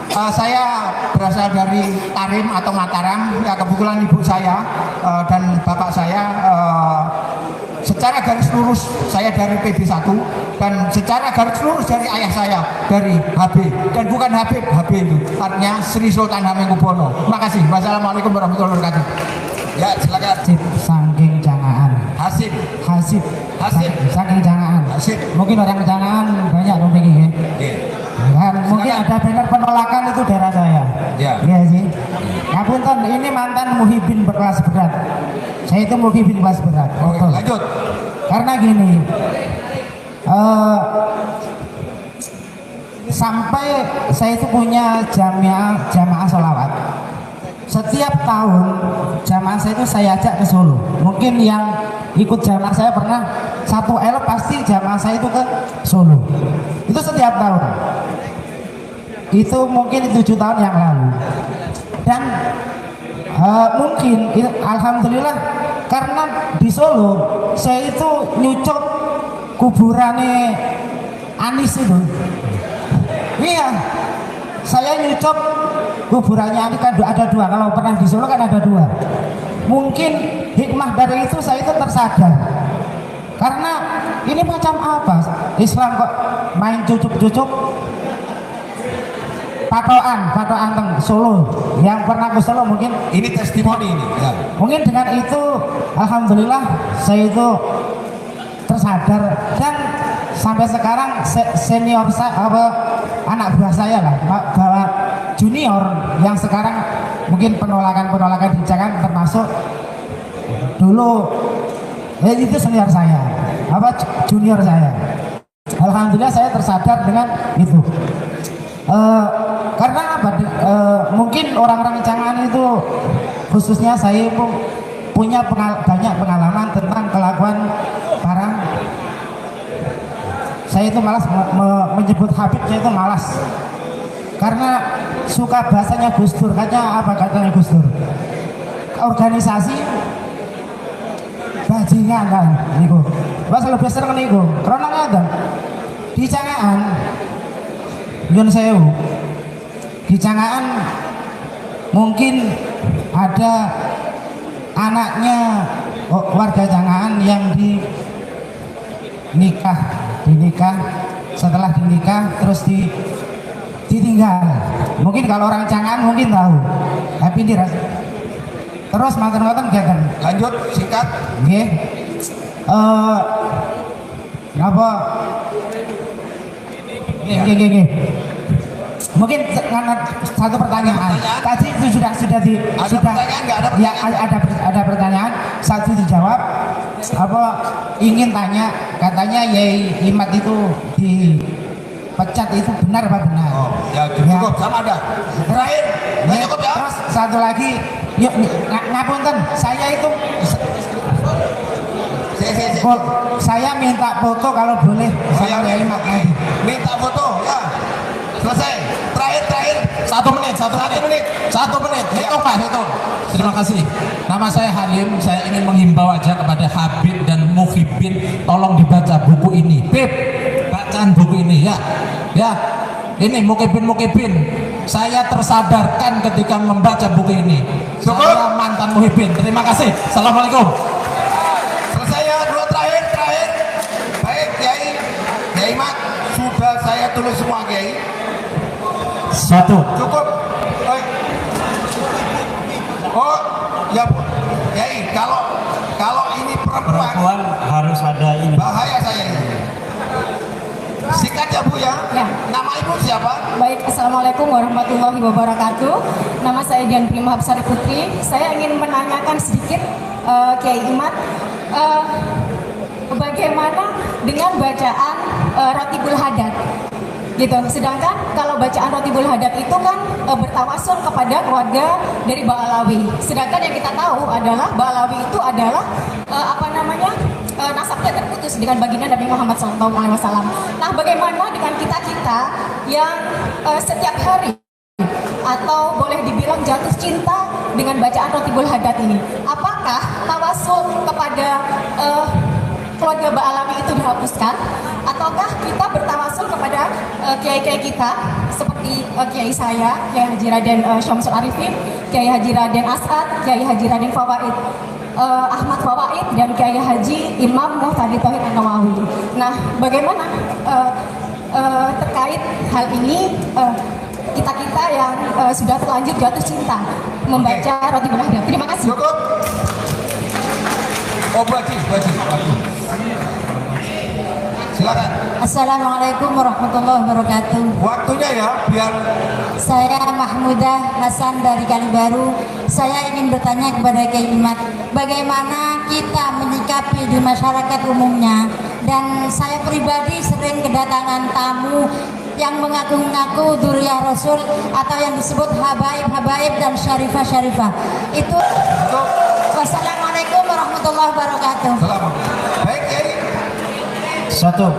Saya berasal dari Tarim atau Mataram. Ya kebetulan ibu saya dan bapak saya secara garis lurus saya dari PB1 dan secara garis lurus dari ayah saya dari HB dan bukan Habib, HB itu artinya Sri Sultan Hamengkubuwono. Terima kasih. Wassalamualaikum warahmatullahi wabarakatuh. Ya silakan. Saking jangaan. Hasib. Hasib. Hasib. Saking jangaan. Hasib. Mungkin orang jangaan banyak dong begini ya. Kan, mungkin ada banner penolakan itu daerah saya. Ya. Iya sih. Ya punten, ini mantan muhibin berkelas berat. Saya itu muhibin kelas berat. Oke, Betul. lanjut. Karena gini, sampai saya itu punya jamaah sholawat. Setiap tahun jamaah saya itu saya ajak ke Solo. Mungkin yang ikut jamaah saya pernah 1L pasti jamaah saya itu ke Solo. Itu setiap tahun. Itu mungkin 7 tahun yang lalu. Dan mungkin alhamdulillah karena di Solo saya itu nyucuk kuburannya Anis itu. Iya, saya nyucuk kuburannya Anis kan ada 2. Kalau pernah di Solo kan ada 2. Mungkin hikmah dari itu saya itu tersadar. Karena ini macam apa? Islam kok main cucuk-cucuk patokan teng Solo. Yang pernah ke Solo mungkin Ini testimoni ini. Ya. mungkin dengan itu alhamdulillah saya itu tersadar dan sampai sekarang senior saya anak buah saya lah bahwa junior yang sekarang mungkin penolakan di Jakarta termasuk dulu itu senior saya junior saya. Alhamdulillah saya tersadar dengan itu. Karena apa? Mungkin orang-orang Jangan itu khususnya saya punya banyak pengalaman tentang kelakuan para. Saya itu malas menyebut Habib, saya itu malas karena suka bahasanya Gus Dur. Katanya Gus Dur organisasi bajingan kan niku. Wes lebih sering niku. Karena ngaten di Jangan nyun sewu. Di Jangan mungkin ada anaknya warga Jangan yang dinikah setelah dinikah terus ditinggal. Mungkin kalau orang Jangan mungkin tahu. Tapi ini terus makan gagal. Lanjut singkat. Nggih. Apa? Nggih. Mungkin karena satu pertanyaan. Tadi itu sudah pertanyaan, nggak ada ya ada pertanyaan satu dijawab. Apa ingin tanya katanya Yai Imat itu dipecat itu benar apa benar? Oh, ya cukup sama ada. Terakhir, Ya, cukup ya. terus satu lagi, yuk ngapunten, saya itu saya minta foto kalau boleh sama Yai Imat lagi. Minta foto ya. Selesai. Terakhir. 1 menit. Hitung Pak, hitung. Terima kasih. Nama saya Halim. Saya ingin menghimbau aja kepada Habib dan Muhibin, tolong dibaca buku ini. Beb, bacaan buku ini ya. Ya. Ini Muhibin. Saya tersadarkan ketika membaca buku ini. Saya mantan Muhibin. Terima kasih. Assalamualaikum. Selesai ya. 2 terakhir. Baik, Yai Mat, sudah saya tulis semua, Kiai. 1. Cukup. Oh, ya Bu. Yai, kalau ini perempuan harus ada ini. bahaya saya ini. Sikat ya Bu ya. Ya. Nama Ibu siapa? Baik, Assalamualaikum warahmatullahi wabarakatuh. Nama saya Dian Prima Hapsari Putri. Saya ingin menanyakan sedikit Kiai Imat, bagaimana dengan bacaan Rotibul Hadat? Gitu. Sedangkan kalau bacaan Rotibul Hadat itu kan bertawasul kepada keluarga dari Ba'alawi. Sedangkan yang kita tahu adalah Ba'alawi itu adalah nasabnya terputus dengan baginda Nabi Muhammad SAW. Nah, bagaimana dengan kita yang setiap hari atau boleh dibilang jatuh cinta dengan bacaan Rotibul Hadat ini? Apakah tawasul kepada keluarga Ba'alami itu dihapuskan, ataukah kita bertawasul kepada kiai-kiai kita seperti kiai saya, Kiai Haji Raden Syamsul Arifin, Kiai Haji Raden As'ad, Kiai Haji Raden Fawaid Ahmad Fawaid, dan Kiai Haji Imam Muhtadi Tauhid An-Nawawi. Nah, bagaimana terkait hal ini kita-kita yang sudah terlanjur jatuh cinta membaca Roti Berhadap? Terima kasih. Cukup. Oh, bagus. Silakan. Assalamualaikum warahmatullahi wabarakatuh. Waktunya ya, biar Saya Mahmudah Hasan dari Kalibaru. Saya ingin bertanya kepada Kiai Imad, bagaimana kita menyikapi di masyarakat umumnya, dan saya pribadi sering kedatangan tamu yang mengaku-ngaku dzurriyyah Rasul atau yang disebut habaib dan syarifah. Itu. Wassalamualaikum warahmatullahi wabarakatuh. selamat. Baik, Kiai. Satu.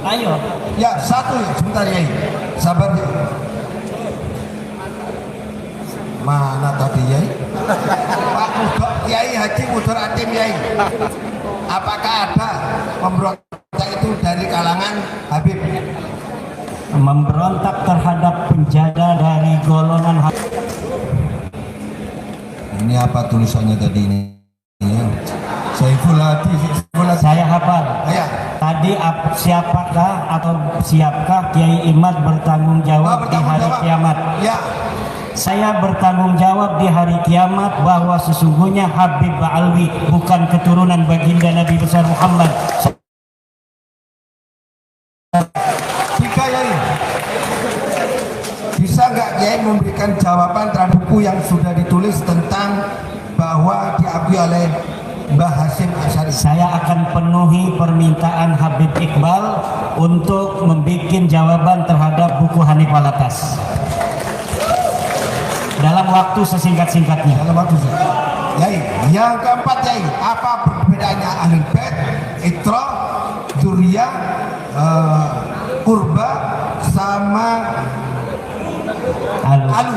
Ayo. Ya, satu ya, sebentar Kiai. Sabar ya. Mana tadi Kiai? Pak Mudok Kiai Haji Mudur Atim Kiai. Apakah ada pemberontak itu dari kalangan Habib? Memberontak terhadap penjada dari golongan Ini apa tulisannya tadi ini? Ya. Saiful Hadi. saya hafal. Ya. Tadi siapkah Kiai Imad bertanggung jawab di hari kiamat? Ya. Saya bertanggung jawab di hari kiamat bahwa sesungguhnya Habib Ba'alwi bukan keturunan baginda Nabi besar Muhammad. Tiga Kiai. Bisa nggak Kiai memberikan jawaban terhadap buku yang sudah ditulis tentang bahwa diakui oleh Mbah Hasyim Asy'ari? Saya akan penuhi permintaan Habib Iqbal untuk membuat jawaban terhadap buku Hanif Alatas dalam waktu sesingkat-singkatnya. Yai, yang keempat Yai, apa perbedaannya Ahlul Bait, Itra, Dzurriyyah, Qurba sama Alu?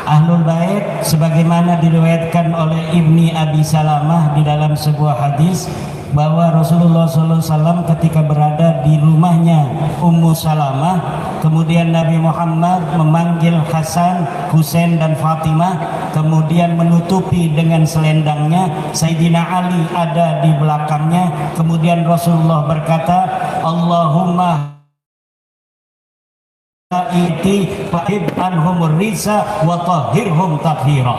Ahlul Bait sebagaimana diriwayatkan oleh Ibni Abi Salamah di dalam sebuah hadis bahwa Rasulullah SAW ketika berada di rumahnya Ummu Salamah, kemudian Nabi Muhammad memanggil Hasan, Husain dan Fatimah, kemudian menutupi dengan selendangnya. Sayyidina Ali ada di belakangnya, kemudian Rasulullah berkata, Allahumma iti fahib anhumur risa wa tahhirhum tathira.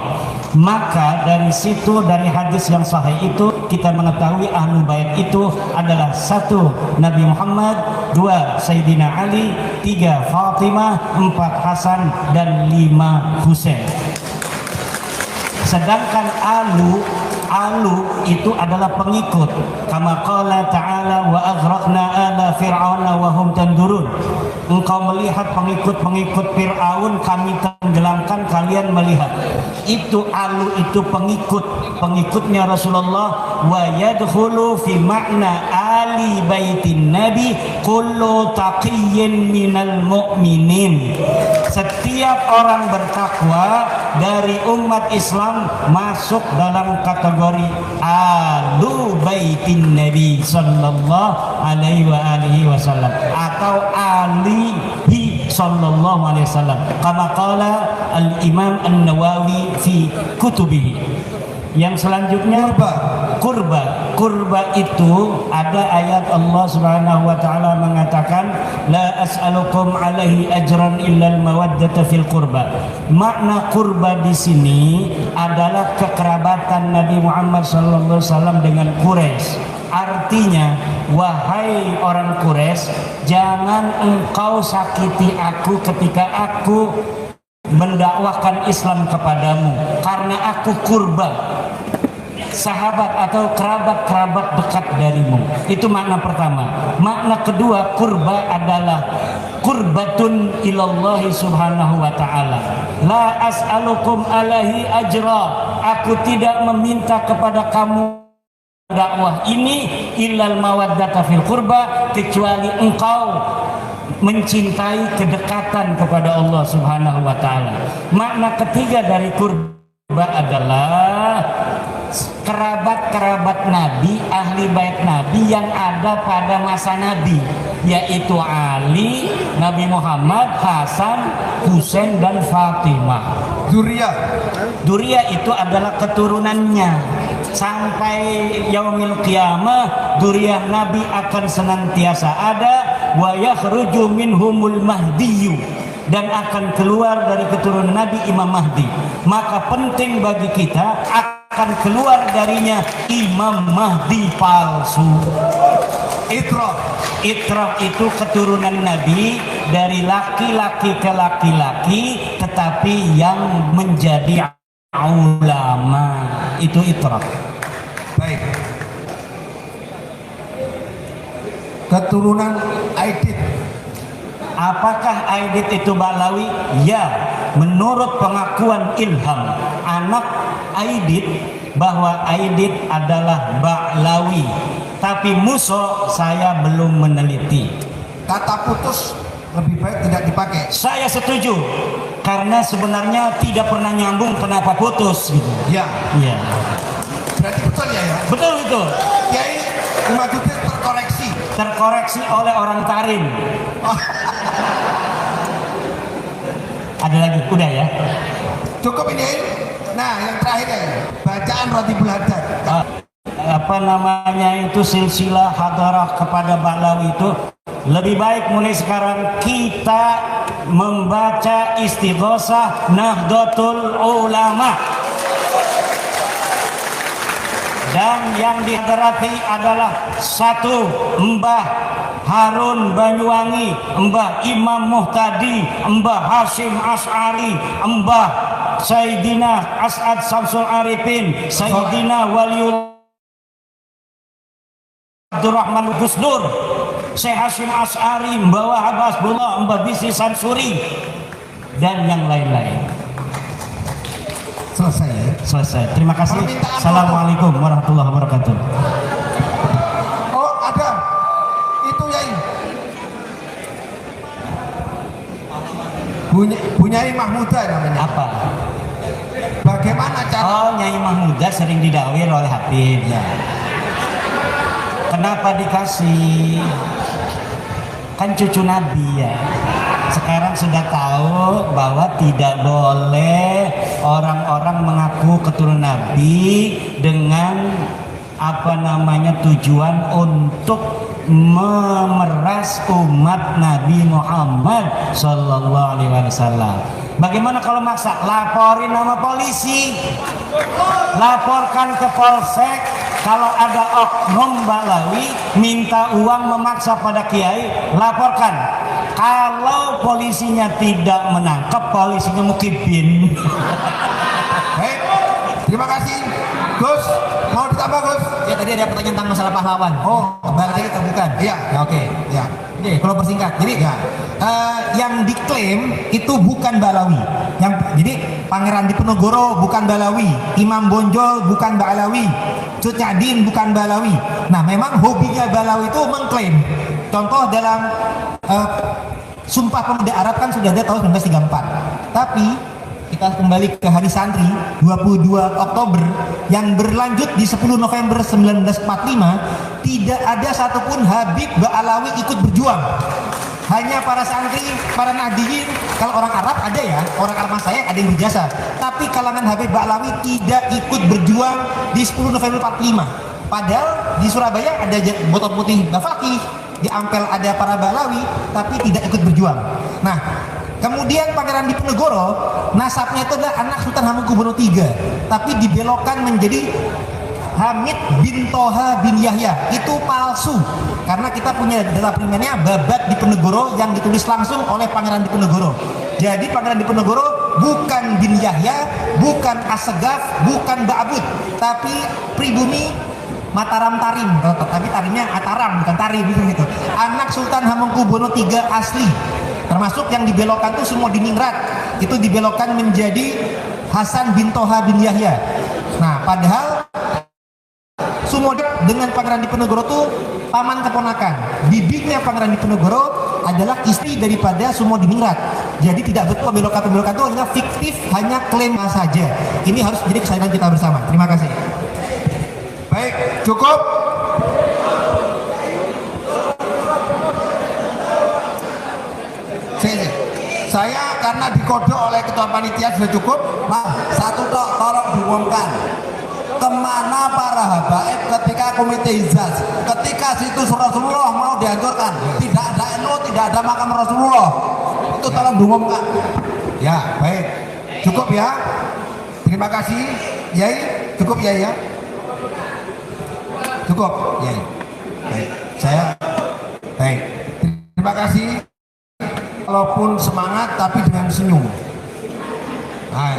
Maka dari situ, dari hadis yang sahih itu, kita mengetahui Ahlul Bait itu adalah satu Nabi Muhammad, dua Sayyidina Ali, tiga Fatimah, empat Hasan dan lima Husain. Sedangkan Alu itu adalah pengikut. Kama qala ta'ala wa aghraqna ala fir'auna wa hum tandurun. Engkau melihat pengikut-pengikut Fir'aun, kami tenggelamkan, kalian melihat. Itu Alu itu pengikutnya Rasulullah. Wa yadkhulu fi makna ali baitin nabi kullu taqiyyin minal mu'minin. Setiap orang bertakwa dari umat Islam masuk dalam kategori Alu baitin Nabi sallallahu alaihi wasallam atau alihi sallallahu alaihi wasallam, kama qala al-Imam An-Nawawi fi kutubihi. Yang selanjutnya kurba itu ada ayat Allah Subhanahu wa taala mengatakan la as'alukum alaihi ajran illal mawaddata fil qurba. Makna kurba di sini adalah kekerabatan Nabi Muhammad sallallahu alaihi wasallam dengan Quraisy. Artinya, wahai orang Quraisy, jangan engkau sakiti aku ketika aku mendakwahkan Islam kepadamu, karena aku kurba, sahabat atau kerabat-kerabat dekat darimu. Itu makna pertama. Makna kedua, kurba adalah kurbatun ilallahi subhanahu wa ta'ala. La as'alukum alaihi ajra. Aku tidak meminta kepada kamu dakwah ini illal mawaddata fil qurba, kecuali engkau mencintai kedekatan kepada Allah Subhanahu wa taala. Makna ketiga dari kurba adalah kerabat-kerabat Nabi, ahli bait Nabi yang ada pada masa Nabi, yaitu Ali, Nabi Muhammad, Hasan, Husain dan Fatimah. Dzurriyyah itu adalah keturunannya. Sampai yaumil qiyamah dzurriyyah Nabi akan senantiasa ada, wa yakhruju minhumul mahdiyyu, dan akan keluar dari keturunan Nabi Imam Mahdi. Maka penting bagi kita akan keluar darinya Imam Mahdi palsu. Itrah itu keturunan Nabi dari laki-laki ke laki-laki, tetapi yang menjadi ulama, itu itrah. Baik. Keturunan Aidit. Apakah Aidit itu Ba'lawi? Ya, menurut pengakuan Ilham, anak Aidit, bahwa Aidit adalah Ba'lawi. Tapi Muso saya belum meneliti. Kata putus lebih baik tidak dipakai. Saya setuju, karena sebenarnya tidak pernah nyambung, kenapa putus gitu. Ya. Iya. Berarti betul ya? Betul itu. Kiai Imaduddin terkoreksi oleh orang Tarim. Ada lagi, udah ya. Cukup ini. Nah, yang terakhir ya, bacaan Ratibul Haddad. Apa namanya itu, silsilah hadarah kepada Ba'lawi itu lebih baik mulai sekarang kita membaca Istighosah Nahdlatul Ulama. Dan yang dihadarati adalah satu, Mbah Harun Banyuwangi, Mbah Imam Muhtadi, Mbah Hashim Asy'ari, Mbah Sayyidina As'ad Samsul Arifin, Sayyidina Waliullah Abdurrahman Gusdur, Syekh Hashim Asy'ari, Mbah Wahab Hasbullah, Mbah Bisri Sansuri, dan yang lain-lain. Selesai ya? Selesai. Terima kasih. Assalamualaikum warahmatullahi wabarakatuh. Oh, ada. Itu Yai. Bunyai Mahmuda namanya. Apa? Bagaimana cara? Oh, Nyai Mahmuda sering didawir oleh Habib. Ya. Kenapa dikasih? Kan cucu Nabi ya. Sekarang sudah tahu bahwa tidak boleh orang-orang mengaku keturunan Nabi dengan apa namanya tujuan untuk memeras umat Nabi Muhammad Sallallahu Alaihi Wasallam. Bagaimana kalau maksa? Laporin nama polisi, laporkan ke polsek. Kalau ada oknum Ba'lawi minta uang memaksa pada kiai, laporkan. Kalau polisinya tidak menangkap, polisinya mukibin. Baik, terima kasih Gus. Mau ditambah Gus? Ya, tadi ada pertanyaan tentang masalah pahlawan. Oh, Ba'lawi atau bukan? Iya. Ya, oke. Ya. Oke, kalau persingkat. Jadi yang diklaim itu bukan Ba'lawi. Jadi Pangeran Diponegoro bukan Ba'lawi, Imam Bonjol bukan Ba'lawi, Cut Nyadin bukan Ba'lawi. Nah, memang hobinya Ba'lawi itu mengklaim. Contoh dalam Sumpah Pemuda Arab kan sudah ada tahun 1934. Tapi kita kembali ke Hari Santri 22 Oktober yang berlanjut di 10 November 1945, tidak ada satupun Habib Ba'lawi ikut berjuang. Hanya para santri, para nahdiyin. Kalau orang Arab ada ya, orang Arab saya ada yang berjasa. Tapi kalangan Habib Ba'lawi tidak ikut berjuang di 10 November 45. Padahal di Surabaya ada botol putih Bafaki, di Ampel ada para Ba'lawi, tapi tidak ikut berjuang. Nah, kemudian Pangeran Diponegoro, nasabnya itu adalah anak Sultan Hamengkubuwono III, tapi dibelokkan menjadi Hamid bin Toha bin Yahya. Itu palsu, karena kita punya data primernya Babat Diponegoro yang ditulis langsung oleh Pangeran Diponegoro. Jadi Pangeran Diponegoro bukan bin Yahya, bukan Assegaf, bukan Ba'bud, tapi pribumi Mataram Tarim, tapi tarimnya Ataram bukan Tarim gitu. Anak Sultan Hamengkubuwono III asli. Termasuk yang dibelokkan itu semua di Ningrat, itu dibelokkan menjadi Hasan bin Toha bin Yahya. Nah, padahal Sumodep dengan Pangeran Diponegoro itu paman keponakan. Bibinya Pangeran Diponegoro adalah istri daripada Sumodiningrat. Jadi tidak betul pembelokan-pembelokan itu hanya fiktif, hanya klaim saja. Ini harus jadi kesadaran kita bersama. Terima kasih. Baik, cukup. Saya karena dikodok oleh ketua panitia sudah cukup. Nah, satu tok tolong diumumkan. Kemana para habaib ketika komite hijaz, ketika situs Rasulullah mau dihancurkan? Tidak ada NU, tidak ada makam Rasulullah. Itu tolong diumumkan. Ya, baik. Cukup ya. Terima kasih, Yai. Cukup Yai ya. Cukup, Yai. Baik. Baik. Terima kasih. Walaupun semangat tapi dengan senyum. Hai.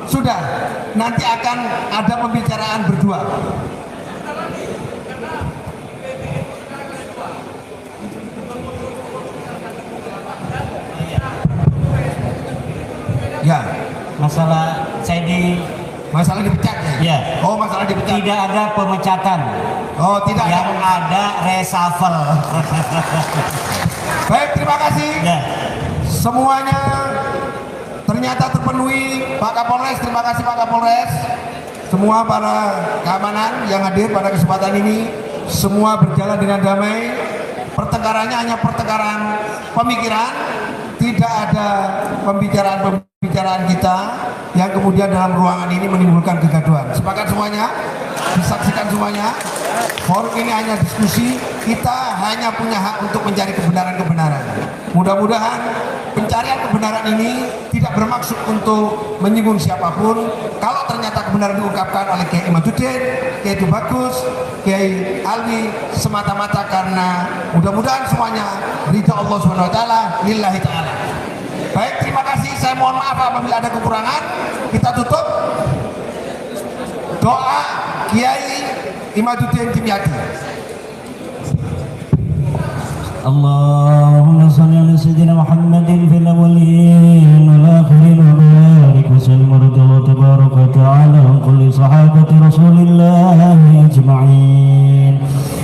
Sudah, nanti akan ada pembicaraan berdua. Ya, Masalah saya masalah dipecat ya? Ya. Oh, masalah dipecat. Tidak ada pemecatan. Oh, tidak Yang ada reshuffle. Baik, terima kasih. Ya. Semuanya ternyata terpenuhi. Pak Kapolres, terima kasih Pak Kapolres. Semua para keamanan yang hadir pada kesempatan ini, semua berjalan dengan damai. Pertengkarannya hanya pertengkaran pemikiran, tidak ada pembicaraan kita yang kemudian dalam ruangan ini menimbulkan kegaduhan. Sepakat semuanya? Disaksikan semuanya? Forum ini hanya diskusi, kita hanya punya hak untuk mencari kebenaran-kebenaran. Mudah-mudahan pencarian kebenaran ini tidak bermaksud untuk menyinggung siapapun. Kalau ternyata kebenaran diungkapkan oleh Kiai Imaduddin, Kiai Bagus, Kiai Alwi, semata-mata karena mudah-mudahan semuanya ridha Allah Subhanahu wa taala, lillahi taala. Baik, terima kasih. Saya mohon maaf apabila ada kekurangan. Kita tutup doa Kiai Imaduddin Dimyati. اللهم صل على سيدنا محمد في الأولين والآخرين وبارك وسلم وتبارك وتعالى عن كل صحابة رسول الله أجمعين.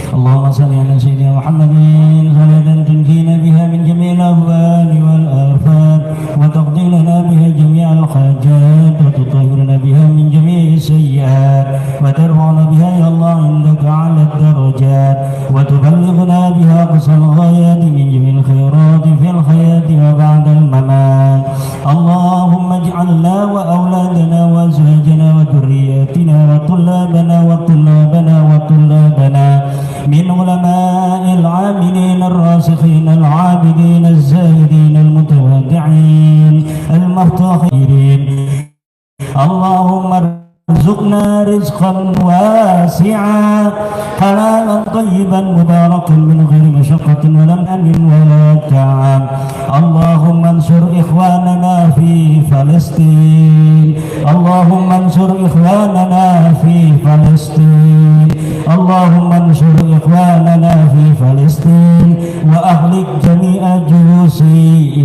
اللهم صل على سيدنا محمد صلاة تنجينا بها من جميع الأهوال والآفات وتقضي لنا بها جميع الحاجات وتطهرنا بها من جميع السيئات وترفعنا بها إلى الله عندك على الدرجات وتبلغنا بها أقصى الغايات من جميع الخيرات في الحياة وبعد الممات. اللهم اجعلنا وأولادنا وأزواجنا وذرياتنا وطلابنا من علماء العاملين الراسخين العابدين الزاهدين المتواضعين المفتخرين. اللهم ارزقنا رزقا واسعا حلالا طيبا مباركا من غير مشقة ولا أمن ولا تعب. اللهم انصر إخواننا في فلسطين. اللهم انصر إخواننا في فلسطين. اللهم انصر إخواننا في فلسطين وأهلك جميع جيوش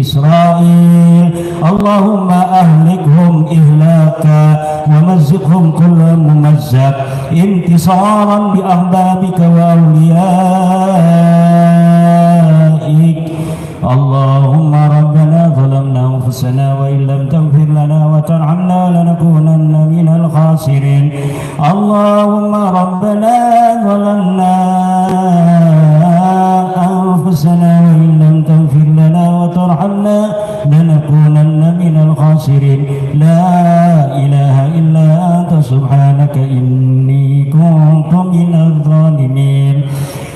إسرائيل. اللهم أهلكهم إهلاكا ومزقهم كل ممزق انتصارا بأحبابك وأوليائك. اللهم ربنا ظلمنا أنفسنا وإن لم تغفر لنا وترحمنا لنكونن من الخاسرين. اللهم ربنا ظلمنا أنفسنا وإن لم تغفر لنا وترحمنا لنكونن من الخاسرين. لا إله إلا أنت سبحانك إني كنت من الظالمين.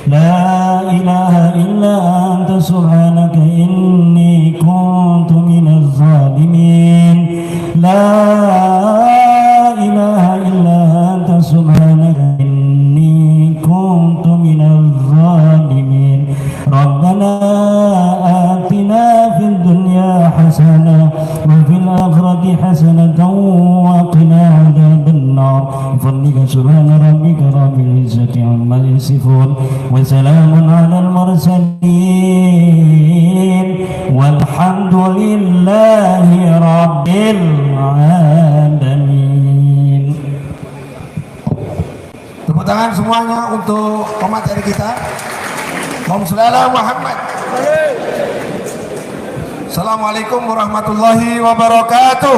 لا إله إلا أنت سبحانك إني كنت من الظالمين. لا إله إلا أنت سبحانك إني كنت من الظالمين. ربنا آتنا في الدنيا حسنة وفي الآخرة حسنة وقنا عذاب النار. بفضلك سبحان ربك رب العزة عما يصفون وسلام على المرسلين والحمد لله رب العالمين. Tepuk tangan semuanya untuk pemateri kita. Allahumma sholli ala Muhammad. Assalamualaikum warahmatullahi wabarakatuh.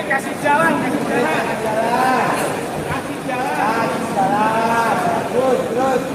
Kasih jalan. Terus.